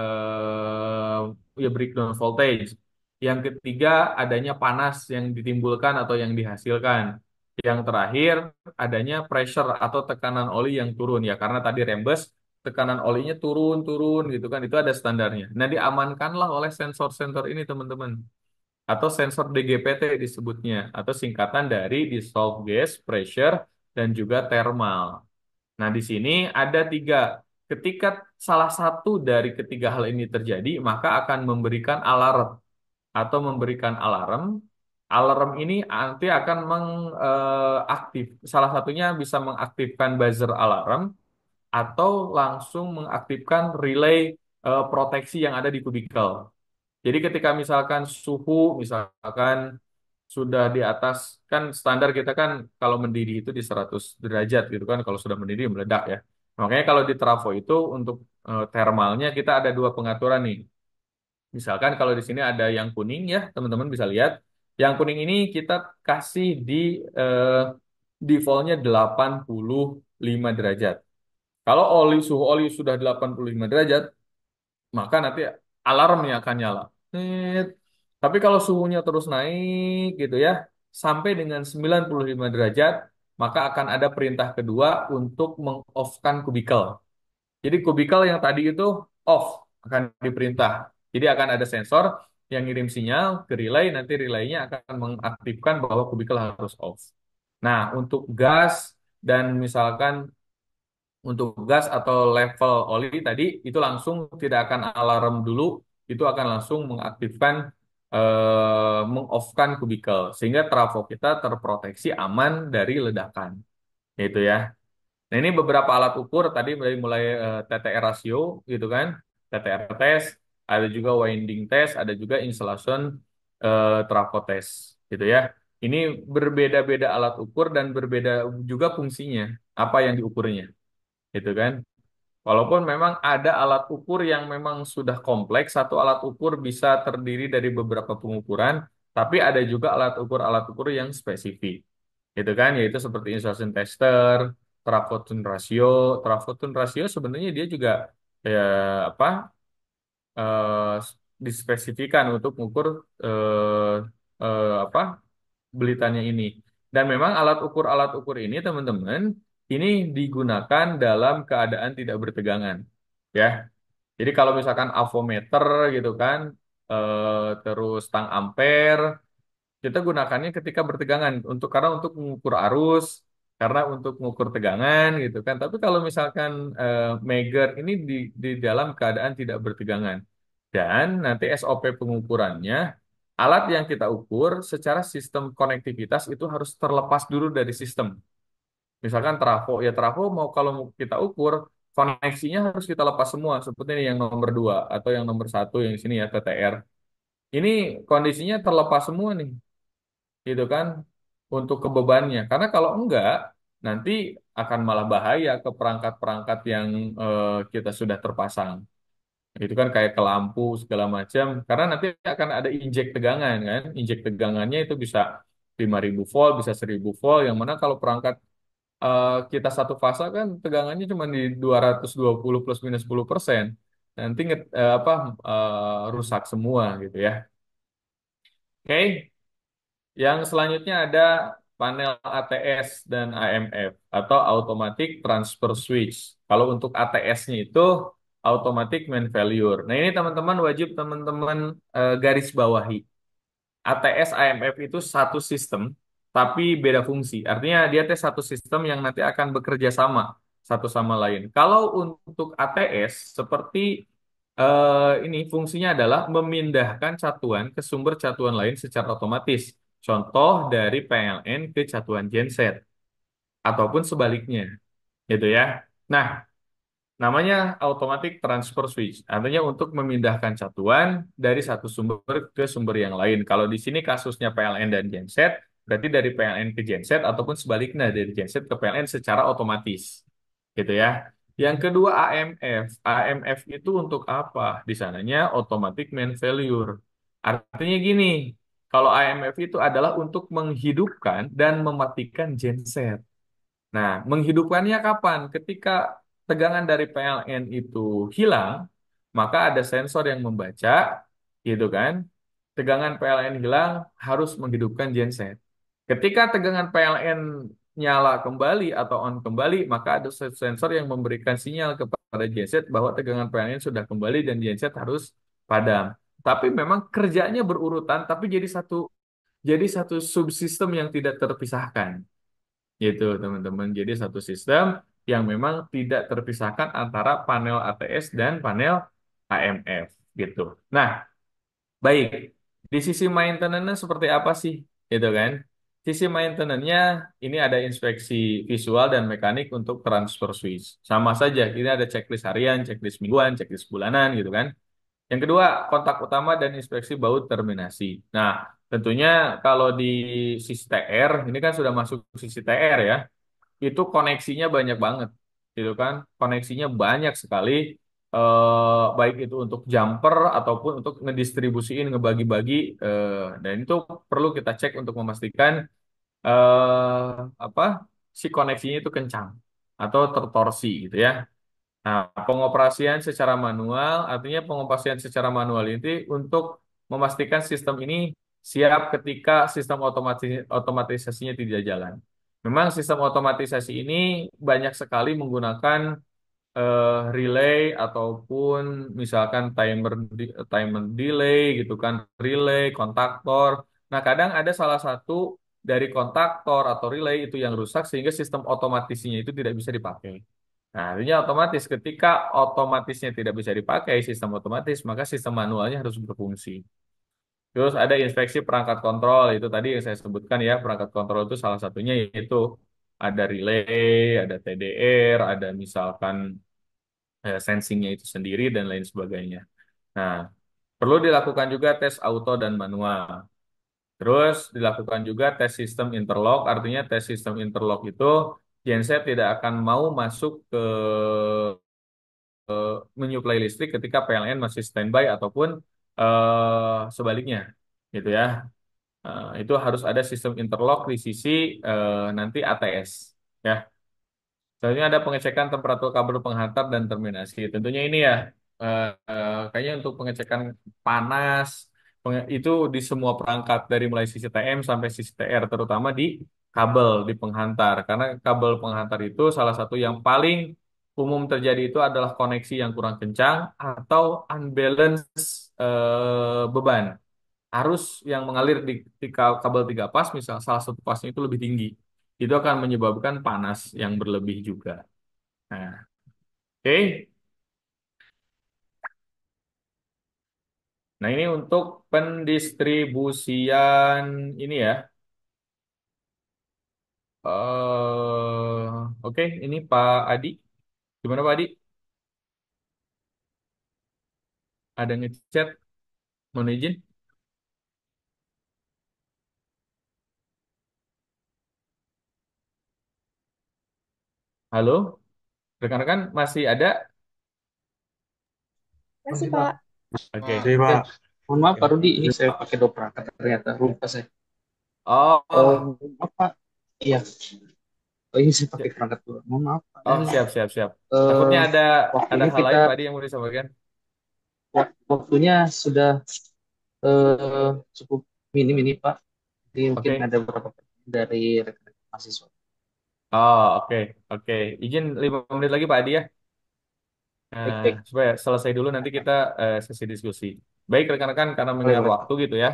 ya breakdown voltage. Yang ketiga, adanya panas yang ditimbulkan atau yang dihasilkan. Yang terakhir, adanya pressure atau tekanan oli yang turun ya, karena tadi rembes tekanan olinya turun-turun gitu kan, itu ada standarnya. Nah, diamankanlah oleh sensor-sensor ini teman-teman, atau sensor DGPT disebutnya, atau singkatan dari dissolved gas, pressure, dan juga thermal. Nah, di sini ada tiga. Ketika salah satu dari ketiga hal ini terjadi, maka akan memberikan alarm atau memberikan alarm. Alarm ini nanti akan mengaktif. Salah satunya bisa mengaktifkan buzzer alarm atau langsung mengaktifkan relay proteksi yang ada di kubikel. Jadi ketika misalkan suhu misalkan sudah di atas, kan standar kita kan kalau mendidih itu di 100 derajat gitu kan, kalau sudah mendidih meledak ya. Makanya kalau di trafo itu untuk thermalnya kita ada dua pengaturan nih. Misalkan kalau di sini ada yang kuning ya, teman-teman bisa lihat. Yang kuning ini kita kasih di eh, defaultnya 85 derajat. Kalau suhu oli sudah 85 derajat, maka nanti alarmnya akan nyala. Tit. Tapi kalau suhunya terus naik gitu ya, sampai dengan 95 derajat, maka akan ada perintah kedua untuk meng-off-kan kubikel. Jadi kubikel yang tadi itu off, akan diperintah. Jadi akan ada sensor yang ngirim sinyal ke relay, nanti relaynya akan mengaktifkan bahwa kubikel harus off. Nah, untuk gas dan misalkan untuk gas atau level oli tadi itu langsung tidak akan alarm dulu, itu akan langsung mengaktifkan meng-off-kan kubikel sehingga trafo kita terproteksi aman dari ledakan. Itu ya. Nah, ini beberapa alat ukur tadi mulai TTR rasio gitu kan, TTR test, ada juga winding test, ada juga insulation trafo test gitu ya. Ini berbeda-beda alat ukur dan berbeda juga fungsinya, apa yang diukurnya gitu kan. Walaupun memang ada alat ukur yang memang sudah kompleks, satu alat ukur bisa terdiri dari beberapa pengukuran, tapi ada juga alat ukur yang spesifik. Gitu kan, yaitu seperti insertion tester, trafotune ratio sebenarnya dia juga ya apa dispesifikan untuk mengukur eh, apa belitannya ini. Dan memang alat ukur ini teman-teman ini digunakan dalam keadaan tidak bertegangan, ya. Jadi kalau misalkan avometer gitu kan, terus tang ampere kita gunakannya ketika bertegangan karena untuk mengukur arus, karena untuk mengukur tegangan gitu kan. Tapi kalau misalkan Megger ini di dalam keadaan tidak bertegangan. Dan nanti SOP pengukurannya, alat yang kita ukur secara sistem konektivitas itu harus terlepas dulu dari sistem. Misalkan trafo, ya trafo mau kalau mau kita ukur, koneksinya harus kita lepas semua, seperti ini yang nomor 2 atau yang nomor 1 yang sini ya TTR. Ini kondisinya terlepas semua nih gitu kan untuk kebebannya. Karena kalau enggak nanti akan malah bahaya ke perangkat-perangkat yang kita sudah terpasang. Itu kan kayak ke lampu segala macam. Karena nanti akan ada injek tegangan kan. Injek tegangannya itu bisa 5.000 volt, bisa 1.000 volt. Yang mana kalau perangkat kita satu fase kan tegangannya cuma di 220 plus minus 10%. Nanti rusak semua gitu ya. Oke. Yang selanjutnya ada panel ATS dan AMF atau Automatic Transfer Switch Kalau untuk ATS-nya itu automatic main failure. Nah, ini teman-teman wajib teman-teman garis bawahi. ATS AMF itu satu sistem tapi beda fungsi. Artinya dia teh satu sistem yang nanti akan bekerja sama satu sama lain. Kalau untuk ATS seperti ini fungsinya adalah memindahkan catuan ke sumber catuan lain secara otomatis. Contoh dari PLN ke catuan genset ataupun sebaliknya, gitu ya. Nah, namanya automatic transfer switch, artinya untuk memindahkan satuan dari satu sumber ke sumber yang lain. Kalau di sini kasusnya PLN dan genset, berarti dari PLN ke genset ataupun sebaliknya dari genset ke PLN secara otomatis, gitu ya. Yang kedua AMF, AMF itu untuk apa? Di sananya automatic main failure. Artinya gini, kalau AMF itu adalah untuk menghidupkan dan mematikan genset. Nah, menghidupkannya kapan? Ketika tegangan dari PLN itu hilang, maka ada sensor yang membaca, gitu kan? Tegangan PLN hilang, harus menghidupkan genset. Ketika tegangan PLN nyala kembali atau on kembali, maka ada sensor yang memberikan sinyal kepada genset bahwa tegangan PLN sudah kembali dan genset harus padam. Tapi memang kerjanya berurutan, tapi jadi satu subsistem yang tidak terpisahkan. Gitu, teman-teman. Jadi satu sistem yang memang tidak terpisahkan antara panel ATS dan panel AMF gitu. Nah, baik. Di sisi maintenance seperti apa sih? Gitu kan. Sisi maintenance-nya ini ada inspeksi visual dan mekanik untuk transfer switch. Sama saja, ini ada checklist harian, checklist mingguan, checklist bulanan gitu kan. Yang kedua, kontak utama dan inspeksi baut terminasi. Nah, tentunya kalau di sisi TR, ini kan sudah masuk sisi TR ya, itu koneksinya banyak banget, gitu kan? Koneksinya banyak sekali, baik itu untuk jumper ataupun untuk ngedistribusiin, ngebagi-bagi, dan itu perlu kita cek untuk memastikan apa si koneksinya itu kencang atau tertorsi, gitu ya. Nah, pengoperasian secara manual, artinya pengoperasian secara manual ini untuk memastikan sistem ini siap ketika sistem otomatisasinya tidak jalan. Memang sistem otomatisasi ini banyak sekali menggunakan relay ataupun misalkan timer delay gitu kan, relay, kontaktor. Nah, kadang ada salah satu dari kontaktor atau relay itu yang rusak sehingga sistem otomatisnya itu tidak bisa dipakai. Nah, artinya otomatis ketika otomatisnya tidak bisa dipakai sistem otomatis, maka sistem manualnya harus berfungsi. Terus ada inspeksi perangkat kontrol, itu tadi yang saya sebutkan ya, perangkat kontrol itu salah satunya yaitu ada relay, ada TDR, ada misalkan sensingnya itu sendiri dan lain sebagainya. Nah, perlu dilakukan juga tes auto dan manual. Terus dilakukan juga tes sistem interlock, artinya tes sistem interlock itu genset tidak akan mau masuk ke menyuplai listrik ketika PLN masih standby ataupun sebaliknya, gitu ya. Itu harus ada sistem interlock di sisi nanti ATS, ya. Selanjutnya ada pengecekan temperatur kabel penghantar dan terminasi. Tentunya ini ya, kayaknya untuk pengecekan panas itu di semua perangkat dari mulai sisi TM sampai sisi TR, terutama di kabel di penghantar. Karena kabel penghantar itu salah satu yang paling umum terjadi itu adalah koneksi yang kurang kencang atau unbalance beban. Arus yang mengalir di kabel 3 pas, misal salah satu pasnya itu lebih tinggi. Itu akan menyebabkan panas yang berlebih juga. Nah, oke. Nah, ini untuk pendistribusian ini ya. Oke, ini Pak Adi. Gimana Pak Adi? Ada ngechat? Mohon izin. Halo, rekan-rekan masih ada? Kasih, Pak. Oke. Oke, Pak. Mohon maaf Pak Ya. Rudi, ini saya pakai dua perangkat ternyata lupa saya. Oh, Apa? Iya, oh iya saya pakai siap. perangkat dua. Mohon maaf Pak. Oh, siap, siap, siap. Eh, Takutnya ada waktunya hal kita lain Pak Adi yang mau disampaikan. waktunya sudah eh, cukup minim ini Pak. Jadi mungkin Oke. ada beberapa pertanyaan dari rekan-rekan mahasiswa. Oh, oke, oke. Izin 5 menit lagi Pak Adi ya. Baik, baik. Supaya selesai dulu nanti kita sesi diskusi. Baik rekan-rekan, karena Boleh, mengingat boleh. waktu gitu ya.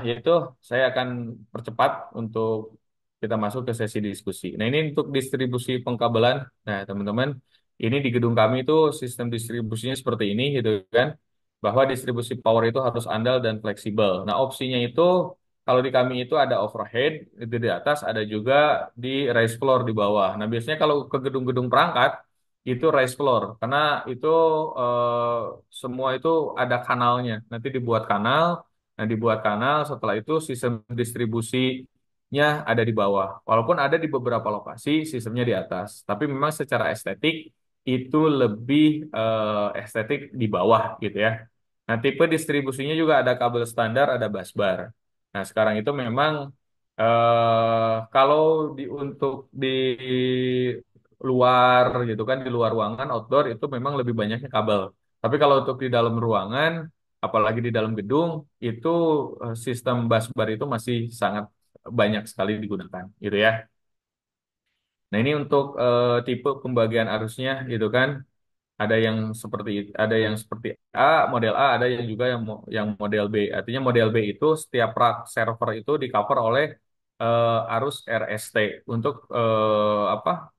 Yaitu saya akan percepat untuk kita masuk ke sesi diskusi. Nah, ini untuk distribusi pengkabelan. Nah, teman-teman, ini di gedung kami itu sistem distribusinya seperti ini gitu kan. Bahwa distribusi power itu harus andal dan fleksibel. Nah, opsinya itu kalau di kami itu ada overhead itu di atas, ada juga di raised floor di bawah. Nah, biasanya kalau ke gedung-gedung perangkat itu raised floor karena itu eh, semua itu ada kanalnya. Nanti dibuat kanal. Nah, dibuat kanal, setelah itu sistem distribusinya ada di bawah. Walaupun ada di beberapa lokasi, sistemnya di atas. Tapi memang secara estetik, itu lebih estetik di bawah gitu ya. Nah, tipe distribusinya juga ada kabel standar, ada busbar. Nah, sekarang itu memang kalau untuk di luar gitu kan, di luar ruangan, outdoor, itu memang lebih banyaknya kabel. Tapi kalau untuk di dalam ruangan, apalagi di dalam gedung itu sistem busbar itu masih sangat banyak sekali digunakan gitu ya. Nah, ini untuk tipe pembagian arusnya gitu kan. Ada yang seperti A, model A, ada yang juga yang model B. Artinya model B itu setiap rak server itu di cover oleh arus RST untuk apa?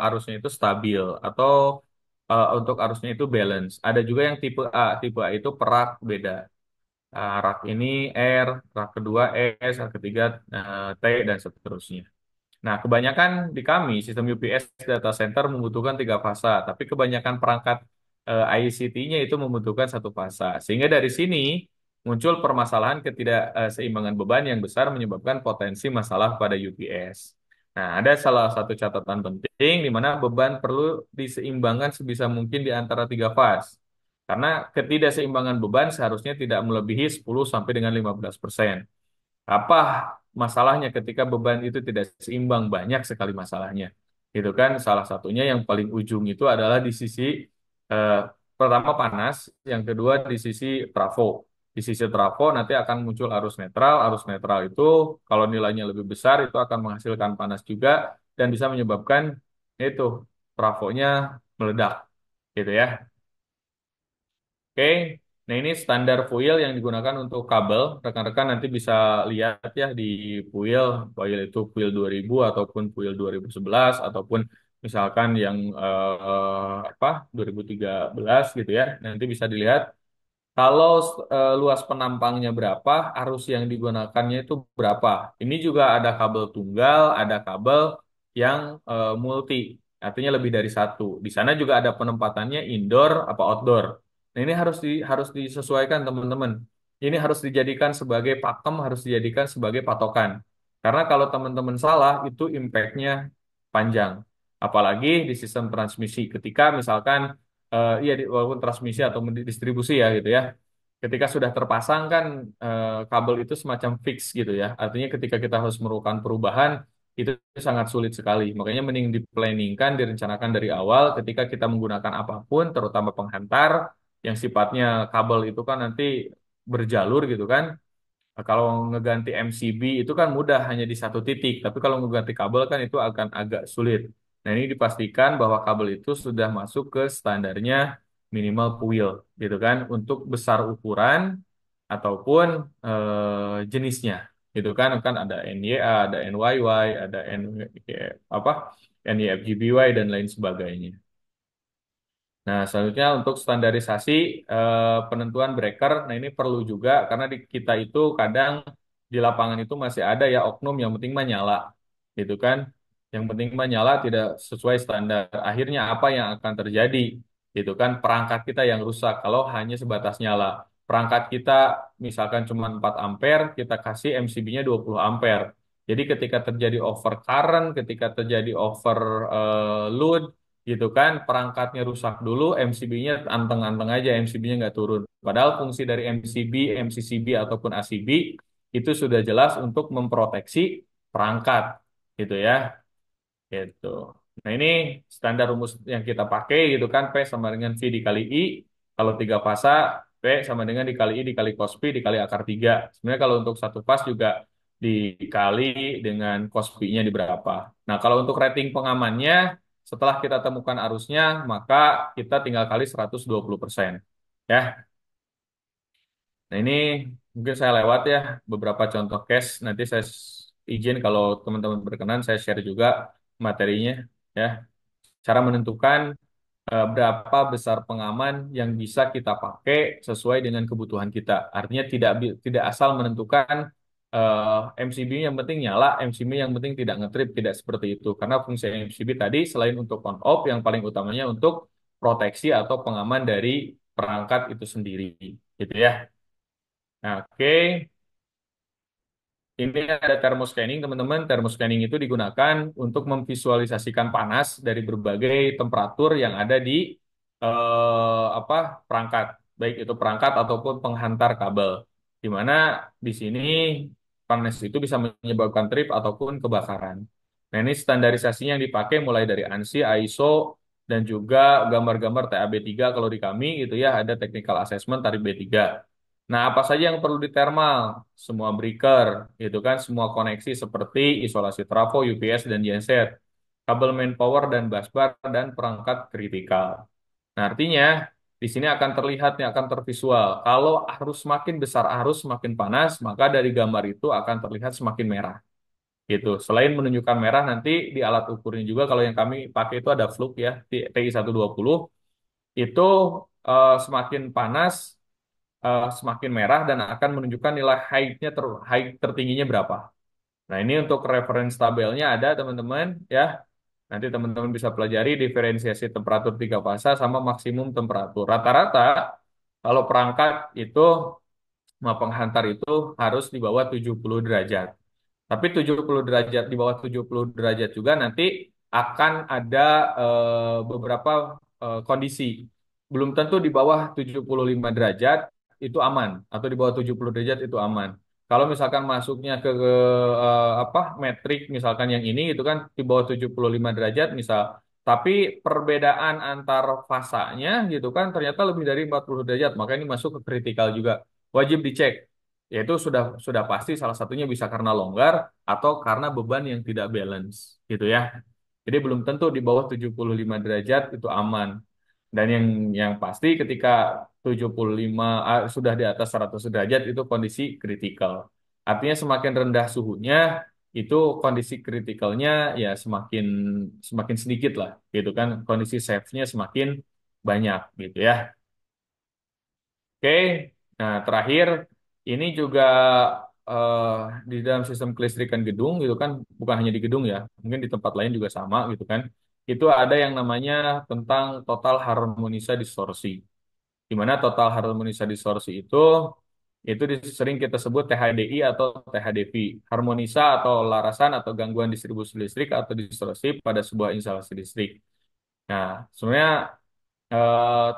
Arusnya itu stabil atau untuk arusnya itu balance. Ada juga yang tipe A. Tipe A itu perak beda. Rak ini R, rak kedua S, rak ketiga T, dan seterusnya. Nah, kebanyakan di kami, sistem UPS data center membutuhkan tiga fasa, tapi kebanyakan perangkat ICT-nya itu membutuhkan satu fasa. Sehingga dari sini muncul permasalahan ketidakseimbangan beban yang besar menyebabkan potensi masalah pada UPS. Nah, ada salah satu catatan penting di mana beban perlu diseimbangkan sebisa mungkin di antara tiga fase. Karena ketidakseimbangan beban seharusnya tidak melebihi 10 sampai dengan 15%. Apa masalahnya ketika beban itu tidak seimbang? Banyak sekali masalahnya. Gitu kan? Salah satunya yang paling ujung itu adalah di sisi eh, pertama panas, yang kedua di sisi trafo. Di sisi trafo nanti akan muncul arus netral. Arus netral itu kalau nilainya lebih besar itu akan menghasilkan panas juga dan bisa menyebabkan itu trafonya meledak. Gitu ya. Oke, nah ini standar fuel yang digunakan untuk kabel. Rekan-rekan nanti bisa lihat ya di fuel itu fuel 2000 ataupun fuel 2011 ataupun misalkan yang apa 2013 gitu ya. Nanti bisa dilihat kalau luas penampangnya berapa, arus yang digunakannya itu berapa. Ini juga ada kabel tunggal, ada kabel yang multi, artinya lebih dari satu. Di sana juga ada penempatannya indoor apa outdoor. Nah, ini harus disesuaikan teman-teman. Ini harus dijadikan sebagai pakem, harus dijadikan sebagai patokan. Karena kalau teman-teman salah, itu impact-nya panjang. Apalagi di sistem transmisi. Ketika misalkan iya walaupun transmisi atau distribusi ya gitu ya. Ketika sudah terpasang kan kabel itu semacam fix gitu ya. Artinya ketika kita harus melakukan perubahan itu sangat sulit sekali. Makanya mending diplanningkan, direncanakan dari awal ketika kita menggunakan apapun, terutama penghantar yang sifatnya kabel itu kan nanti berjalur gitu kan. Kalau ngeganti MCB itu kan mudah hanya di satu titik, tapi kalau ngeganti kabel kan itu akan agak sulit. Nah, ini dipastikan bahwa kabel itu sudah masuk ke standarnya minimal kuil, gitu kan, untuk besar ukuran ataupun jenisnya, gitu kan, kan ada NYA, ada NYY, ada apa NYFGBY dan lain sebagainya. Nah, selanjutnya untuk standarisasi penentuan breaker, nah ini perlu juga karena di kita itu kadang di lapangan itu masih ada ya oknum yang penting mah nyala, gitu kan? Yang penting mah nyala tidak sesuai standar. Akhirnya apa yang akan terjadi? Gitu kan? Perangkat kita yang rusak kalau hanya sebatas nyala. Perangkat kita misalkan cuma 4 ampere, kita kasih MCB-nya 20 ampere. Jadi ketika terjadi over current, ketika terjadi over load, gitu kan perangkatnya rusak dulu MCB-nya anteng-anteng aja MCB-nya nggak turun padahal fungsi dari MCB, MCCB ataupun ACB itu sudah jelas untuk memproteksi perangkat gitu ya gitu. Nah, ini standar rumus yang kita pakai gitu kan P sama dengan V dikali I. Kalau tiga fasa P sama dengan dikali I dikali cos P dikali akar 3. Sebenarnya kalau untuk satu fas juga dikali dengan cos P-nya di berapa. Nah, kalau untuk rating pengamannya setelah kita temukan arusnya, maka kita tinggal kali 120%. Ya. Nah, ini mungkin saya lewat ya beberapa contoh case. Nanti saya izin kalau teman-teman berkenan, saya share juga materinya. Ya. Cara menentukan berapa besar pengaman yang bisa kita pakai sesuai dengan kebutuhan kita. Artinya tidak asal menentukan MCB yang penting nyala, MCB yang penting tidak ngetrip, tidak seperti itu. Karena fungsi MCB tadi selain untuk on off, yang paling utamanya untuk proteksi atau pengaman dari perangkat itu sendiri, gitu ya. Nah, oke. Ini ada thermoscanning, teman-teman. Thermoscanning itu digunakan untuk memvisualisasikan panas dari berbagai temperatur yang ada di apa perangkat, baik itu perangkat ataupun penghantar kabel. Di mana di sini panas itu bisa menyebabkan trip ataupun kebakaran. Nah, ini standarisasinya yang dipakai mulai dari ANSI, ISO, dan juga gambar-gambar TAB3 kalau di kami gitu ya, ada technical assessment tarif B3. Nah, apa saja yang perlu di thermal? Semua breaker, gitu kan, semua koneksi seperti isolasi trafo, UPS, dan genset, kabel main power dan busbar, dan perangkat kritikal. Nah, artinya di sini akan terlihat nih, akan tervisual. Kalau arus semakin besar, arus semakin panas, maka dari gambar itu akan terlihat semakin merah. Gitu. Selain menunjukkan merah, nanti di alat ukurnya juga, kalau yang kami pakai itu ada Fluke ya, TI 120, itu semakin panas, semakin merah dan akan menunjukkan nilai high tertingginya berapa. Nah, ini untuk reference tabelnya ada teman-teman ya. Nanti teman-teman bisa pelajari diferensiasi temperatur tiga fasa sama maksimum temperatur. Rata-rata kalau perangkat itu sama penghantar itu harus di bawah 70 derajat. Tapi 70 derajat, di bawah 70 derajat juga nanti akan ada beberapa kondisi. Belum tentu di bawah 75 derajat itu aman, atau di bawah 70 derajat itu aman. Kalau misalkan masuknya ke apa metrik misalkan yang ini itu kan di bawah 75 derajat misal, tapi perbedaan antar fasanya gitu kan ternyata lebih dari 40 derajat, maka ini masuk ke kritikal juga. Wajib dicek. Yaitu sudah pasti salah satunya bisa karena longgar atau karena beban yang tidak balance gitu ya. Jadi belum tentu di bawah 75 derajat itu aman. Dan yang pasti ketika 75 sudah di atas 100 derajat itu kondisi kritikal. Artinya semakin rendah suhunya itu kondisi kritikalnya ya semakin semakin sedikit lah gitu kan. Kondisi safe-nya semakin banyak gitu ya. Oke, nah terakhir ini juga eh, di dalam sistem kelistrikan gedung gitu kan, bukan hanya di gedung ya, mungkin di tempat lain juga sama gitu kan. Itu ada yang namanya tentang total harmonisa distorsi. Di mana total harmonisa distorsi itu sering kita sebut THDI atau THDV, harmonisa atau larasan atau gangguan distribusi listrik atau distorsi pada sebuah instalasi listrik. Nah, sebenarnya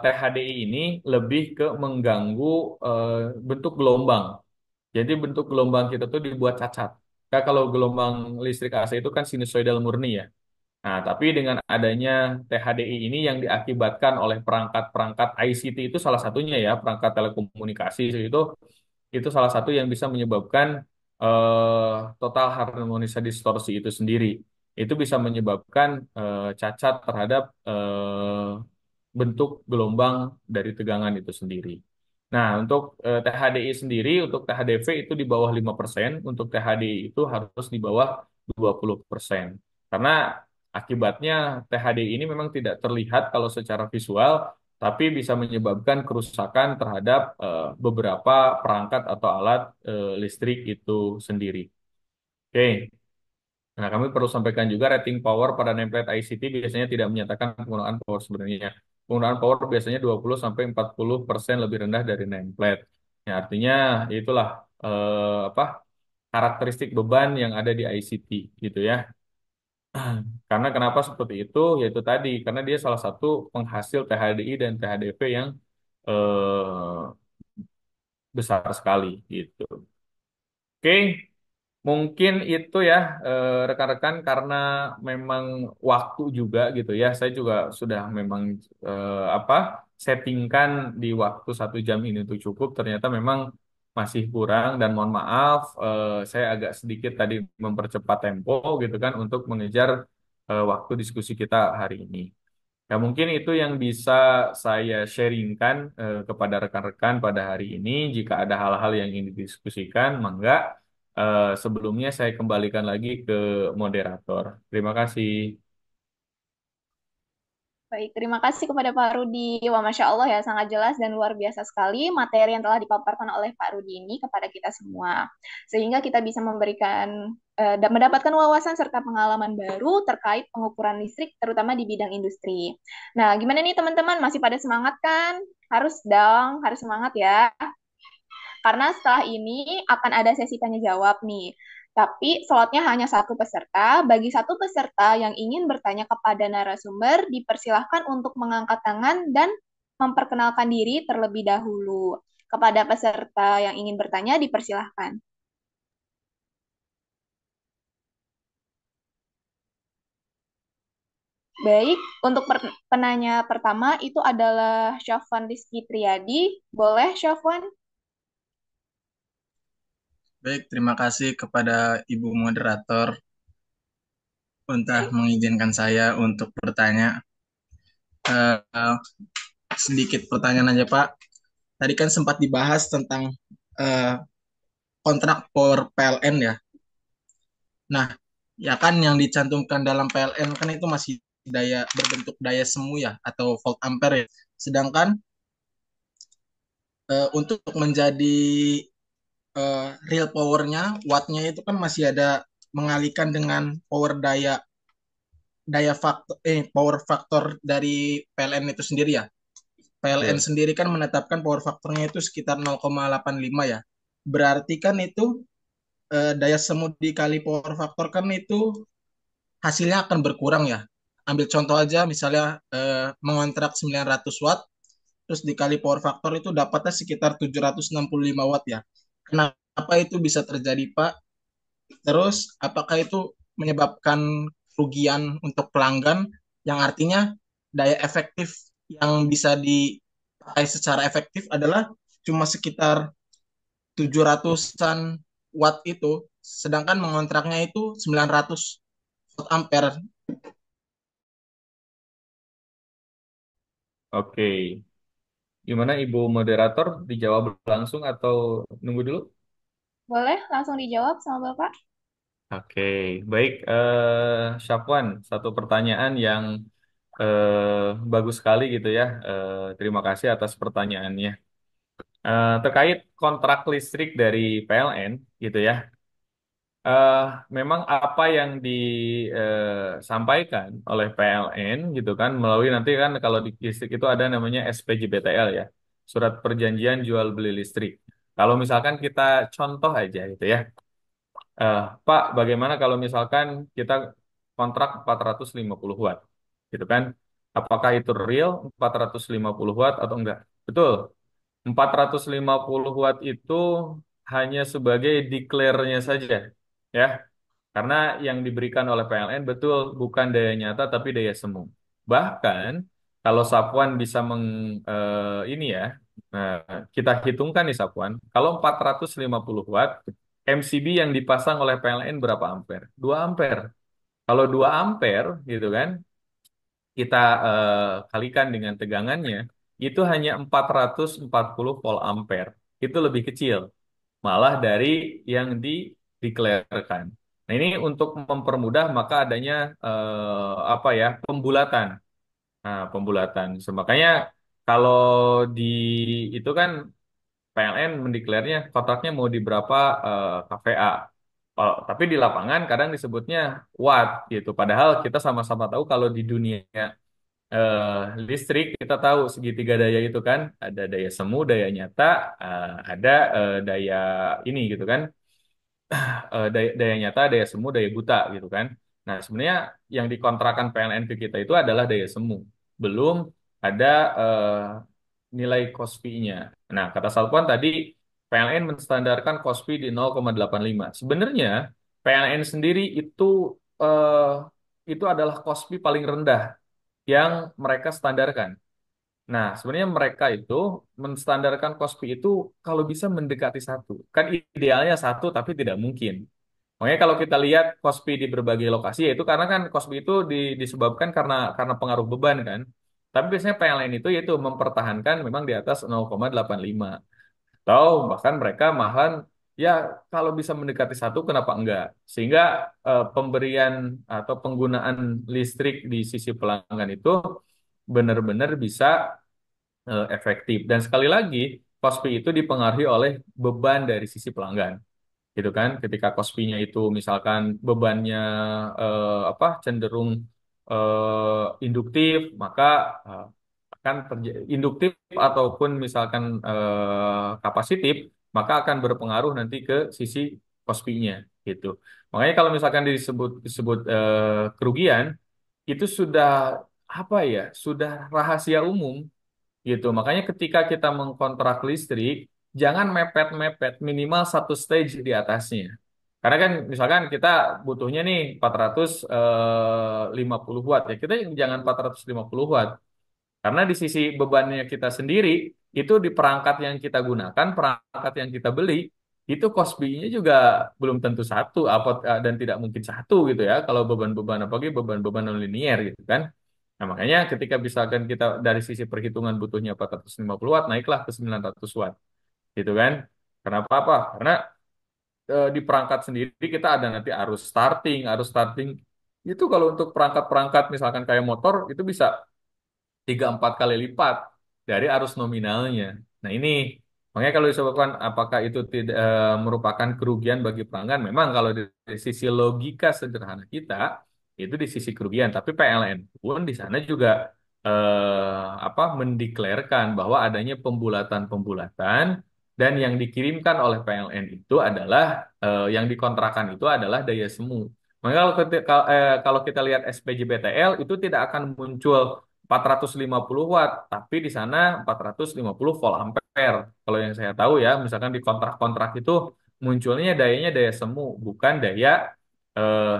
THDI ini lebih ke mengganggu eh, bentuk gelombang. Jadi bentuk gelombang kita tuh dibuat cacat. Kalau gelombang listrik AC itu kan sinusoidal murni ya. Nah, tapi dengan adanya THDI ini yang diakibatkan oleh perangkat-perangkat ICT itu salah satunya ya, perangkat telekomunikasi itu salah satu yang bisa menyebabkan total harmonisa distorsi itu sendiri. Itu bisa menyebabkan cacat terhadap bentuk gelombang dari tegangan itu sendiri. Nah, untuk THDI sendiri, untuk THDV itu di bawah 5%, untuk THDI itu harus di bawah 20%. Karena akibatnya THDI ini memang tidak terlihat kalau secara visual, tapi bisa menyebabkan kerusakan terhadap beberapa perangkat atau alat listrik itu sendiri. Oke. Nah, kami perlu sampaikan juga rating power pada nameplate ICT biasanya tidak menyatakan penggunaan power sebenarnya. Penggunaan power biasanya 20 sampai 40% lebih rendah dari nameplate. Ya, artinya itulah apa karakteristik beban yang ada di ICT gitu ya. Karena kenapa seperti itu? Yaitu tadi karena dia salah satu penghasil THDI dan THDV yang besar sekali gitu. Oke, mungkin itu ya rekan-rekan karena memang waktu juga gitu ya. Saya juga sudah memang apa settingkan di waktu 1 jam ini untuk cukup. Ternyata memang masih kurang dan mohon maaf saya agak sedikit tadi mempercepat tempo gitu kan untuk mengejar waktu diskusi kita hari ini. Ya, mungkin itu yang bisa saya sharingkan kepada rekan-rekan pada hari ini. Jika ada hal-hal yang ingin didiskusikan, mangga. Sebelumnya saya kembalikan lagi ke moderator. Terima kasih. Baik, terima kasih kepada Pak Rudi. Wah, Masya Allah ya, sangat jelas dan luar biasa sekali materi yang telah dipaparkan oleh Pak Rudi ini kepada kita semua. Sehingga kita bisa memberikan dan mendapatkan wawasan serta pengalaman baru terkait pengukuran listrik, terutama di bidang industri. Nah, gimana nih teman-teman? Masih pada semangat kan? Harus dong, harus semangat ya. Karena setelah ini akan ada sesi tanya jawab nih. Tapi slotnya hanya satu peserta. Bagi satu peserta yang ingin bertanya kepada narasumber, dipersilahkan untuk mengangkat tangan dan memperkenalkan diri terlebih dahulu. Kepada peserta yang ingin bertanya, dipersilahkan. Baik, untuk penanya pertama itu adalah Syafwan Rizky Triadi. Boleh, Syafwan? Baik, terima kasih kepada Ibu Moderator untuk mengizinkan saya untuk bertanya. Eh, Sedikit pertanyaan aja, Pak. Tadi kan sempat dibahas tentang eh, kontrak power PLN ya. Nah, ya kan yang dicantumkan dalam PLN kan itu masih daya berbentuk daya semu ya atau volt ampere ya. Sedangkan untuk menjadi real powernya, wattnya itu kan masih ada mengalihkan dengan power faktor dari PLN itu sendiri ya. PLN Betul. sendiri kan menetapkan power faktornya itu sekitar 0,85 ya. Berarti kan itu daya semu dikali power faktor kan itu hasilnya akan berkurang ya. Ambil contoh aja misalnya mengontrak 900 watt terus dikali power faktor itu dapatnya sekitar 765 watt ya. Kenapa itu bisa terjadi, Pak? Terus apakah itu menyebabkan kerugian untuk pelanggan yang artinya daya efektif yang bisa dipakai secara efektif adalah cuma sekitar 700-an watt itu, sedangkan mengontraknya itu 900 watt ampere. Oke. Gimana Ibu moderator? Dijawab langsung atau nunggu dulu? Boleh langsung dijawab sama Bapak? Oke, baik. Syafwan, satu pertanyaan yang bagus sekali gitu ya. Terima kasih atas pertanyaannya. Terkait kontrak listrik dari PLN gitu ya. eh, Memang apa yang disampaikan oleh PLN gitu kan melalui nanti kan kalau di listrik itu ada namanya SPJBTL ya, Surat Perjanjian Jual Beli Listrik. Kalau misalkan kita contoh aja gitu ya, Pak, bagaimana kalau misalkan kita kontrak 450 watt gitu kan? Apakah itu real 450 watt atau enggak? Betul. 450 watt itu hanya sebagai declare-nya saja ya. Karena yang diberikan oleh PLN betul bukan daya nyata tapi daya semu. Bahkan kalau Sapuan bisa ini ya, nah, kita hitungkan nih Sapuan, kalau 450 watt, MCB yang dipasang oleh PLN berapa ampere? 2 ampere. Kalau 2 ampere gitu kan, kita kalikan dengan tegangannya, itu hanya 440 volt ampere. Itu lebih kecil malah dari yang dideklarasikan. Nah, ini untuk mempermudah maka adanya apa ya, pembulatan. Nah, pembulatan. Makanya kalau di itu kan PLN mendeklarnya kontraknya mau di berapa kVA. Tapi di lapangan kadang disebutnya watt gitu. Padahal kita sama-sama tahu kalau di dunia eh, listrik kita tahu segitiga daya itu kan ada daya semu, daya nyata, ada daya ini gitu kan, daya nyata, daya semu, daya buta gitu kan. Nah, sebenarnya yang dikontrakan PLN ke kita itu adalah daya semu. Belum ada nilai KOSPI-nya. Nah, kata Salpon tadi PLN menstandarkan KOSPI di 0,85. Sebenarnya PLN sendiri itu adalah KOSPI paling rendah yang mereka standarkan. Nah, sebenarnya mereka itu menstandarkan KOSPI itu kalau bisa mendekati satu. Kan idealnya satu, tapi tidak mungkin. Makanya kalau kita lihat Kospi di berbagai lokasi, yaitu karena kan Kospi itu disebabkan karena pengaruh beban kan. Tapi biasanya PLN itu yaitu mempertahankan memang di atas 0,85. Atau bahkan mereka malahan ya kalau bisa mendekati satu kenapa enggak? Sehingga pemberian atau penggunaan listrik di sisi pelanggan itu benar-benar bisa efektif. Dan sekali lagi, Kospi itu dipengaruhi oleh beban dari sisi pelanggan gitu kan. Ketika Kospi-nya itu misalkan bebannya cenderung induktif, maka akan induktif ataupun misalkan kapasitif, maka akan berpengaruh nanti ke sisi Kospi-nya gitu. Makanya kalau misalkan disebut disebut kerugian itu sudah apa ya, sudah rahasia umum gitu. Makanya ketika kita mengkontrak listrik, jangan mepet-mepet, minimal satu stage di atasnya. Karena kan misalkan kita butuhnya nih 450 watt ya, kita jangan 450 watt. Karena di sisi bebannya kita sendiri, itu di perangkat yang kita gunakan, perangkat yang kita beli, itu cost B-nya juga belum tentu satu, dan tidak mungkin satu gitu ya, kalau beban-beban apalagi beban-beban non linear gitu kan. Nah, makanya ketika misalkan kita dari sisi perhitungan butuhnya 450 watt, naiklah ke 900 watt gitu kan. Kenapa apa? Karena di perangkat sendiri kita ada nanti arus starting itu kalau untuk perangkat-perangkat misalkan kayak motor itu bisa 3-4 kali lipat dari arus nominalnya. Nah ini makanya kalau disebutkan apakah itu tidak merupakan kerugian bagi pelanggan, memang kalau dari sisi logika sederhana kita itu di sisi kerugian, tapi PLN pun di sana juga mendeklarkan bahwa adanya pembulatan-pembulatan dan yang dikirimkan oleh PLN itu adalah yang dikontrakan itu adalah daya semu. Maka kalau kita lihat SPJBTL itu tidak akan muncul 450 watt, tapi di sana 450 volt ampere. Kalau yang saya tahu ya, misalkan di kontrak-kontrak itu munculnya dayanya daya semu, bukan daya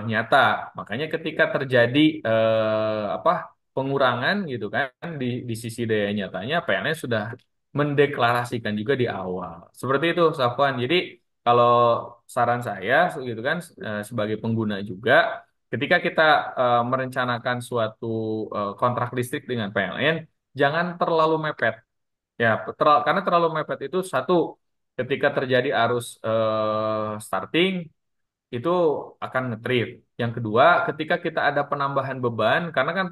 nyata. Makanya ketika terjadi pengurangan gitu kan di sisi daya nyatanya, PLN sudah mendeklarasikan juga di awal. Seperti itu, Safwan. Jadi kalau saran saya gitu kan sebagai pengguna juga ketika kita merencanakan suatu kontrak listrik dengan PLN, jangan terlalu mepet. Ya, karena terlalu mepet itu satu, ketika terjadi arus starting itu akan ngetrip. Yang kedua, ketika kita ada penambahan beban, karena kan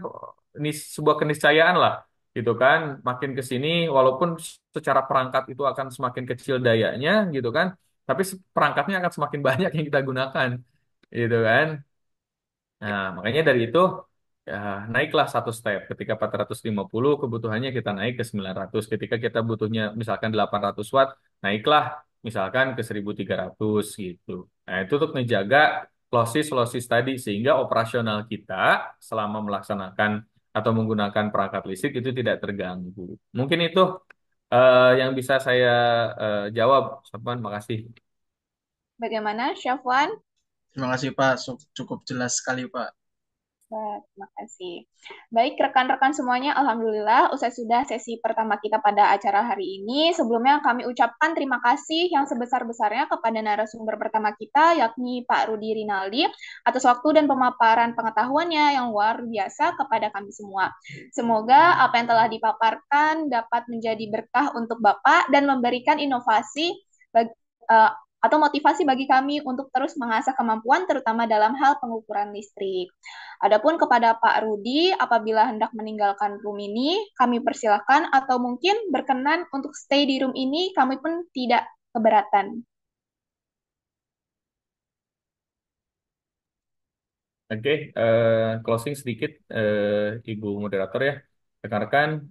ini sebuah keniscayaan lah, gitu kan, makin ke sini, walaupun secara perangkat itu akan semakin kecil dayanya, gitu kan, tapi perangkatnya akan semakin banyak yang kita gunakan, gitu kan. Nah, makanya dari itu ya, naiklah satu step. Ketika 450 kebutuhannya kita naik ke 900. Ketika kita butuhnya misalkan 800 watt, naiklah misalkan ke 1300 gitu. Nah, itu untuk menjaga losses tadi sehingga operasional kita selama melaksanakan atau menggunakan perangkat listrik itu tidak terganggu. Mungkin itu yang bisa saya jawab. Sopan, makasih. Bagaimana, Syafwan? Terima kasih Pak, cukup jelas sekali Pak. Terima kasih. Baik, rekan-rekan semuanya, Alhamdulillah, usai sudah sesi pertama kita pada acara hari ini. Sebelumnya kami ucapkan terima kasih yang sebesar-besarnya kepada narasumber pertama kita, yakni Pak Rudi Rinaldi, atas waktu dan pemaparan pengetahuannya yang luar biasa kepada kami semua. Semoga apa yang telah dipaparkan dapat menjadi berkah untuk Bapak dan memberikan inovasi bagi, atau motivasi bagi kami untuk terus mengasah kemampuan terutama dalam hal pengukuran listrik. Adapun kepada Pak Rudi, apabila hendak meninggalkan room ini, kami persilahkan atau mungkin berkenan untuk stay di room ini, kami pun tidak keberatan. Oke, closing sedikit, Ibu Moderator ya. Rekan-rekan,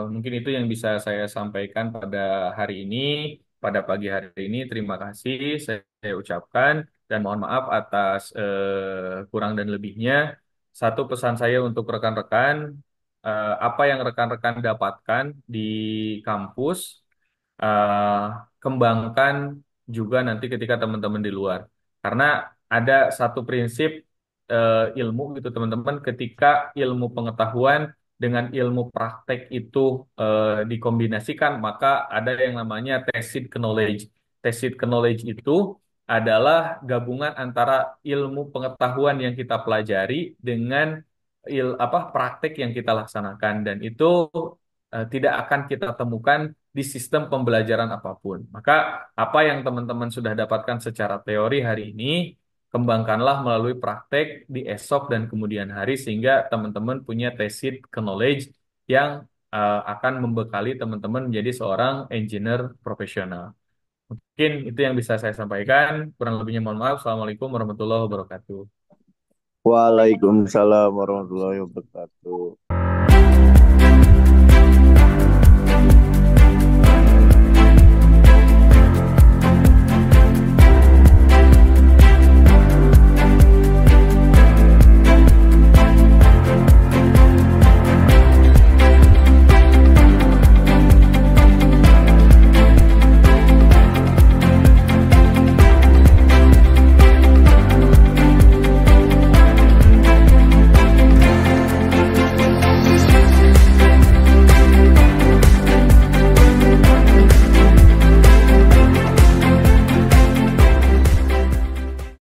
mungkin itu yang bisa saya sampaikan pada hari ini, pada pagi hari ini. Terima kasih saya ucapkan dan mohon maaf atas kurang dan lebihnya. Satu pesan saya untuk rekan-rekan, apa yang rekan-rekan dapatkan di kampus, eh, kembangkan juga nanti ketika teman-teman di luar. Karena ada satu prinsip ilmu gitu teman-teman, ketika ilmu pengetahuan dengan ilmu praktek itu dikombinasikan, maka ada yang namanya tacit knowledge. Tacit knowledge itu adalah gabungan antara ilmu pengetahuan yang kita pelajari dengan praktek yang kita laksanakan, dan itu tidak akan kita temukan di sistem pembelajaran apapun. Maka apa yang teman-teman sudah dapatkan secara teori hari ini, kembangkanlah melalui praktek di esok dan kemudian hari sehingga teman-teman punya tacit knowledge yang akan membekali teman-teman menjadi seorang engineer profesional. Mungkin itu yang bisa saya sampaikan. Kurang lebihnya mohon maaf. Assalamualaikum warahmatullahi wabarakatuh. Waalaikumsalam warahmatullahi wabarakatuh.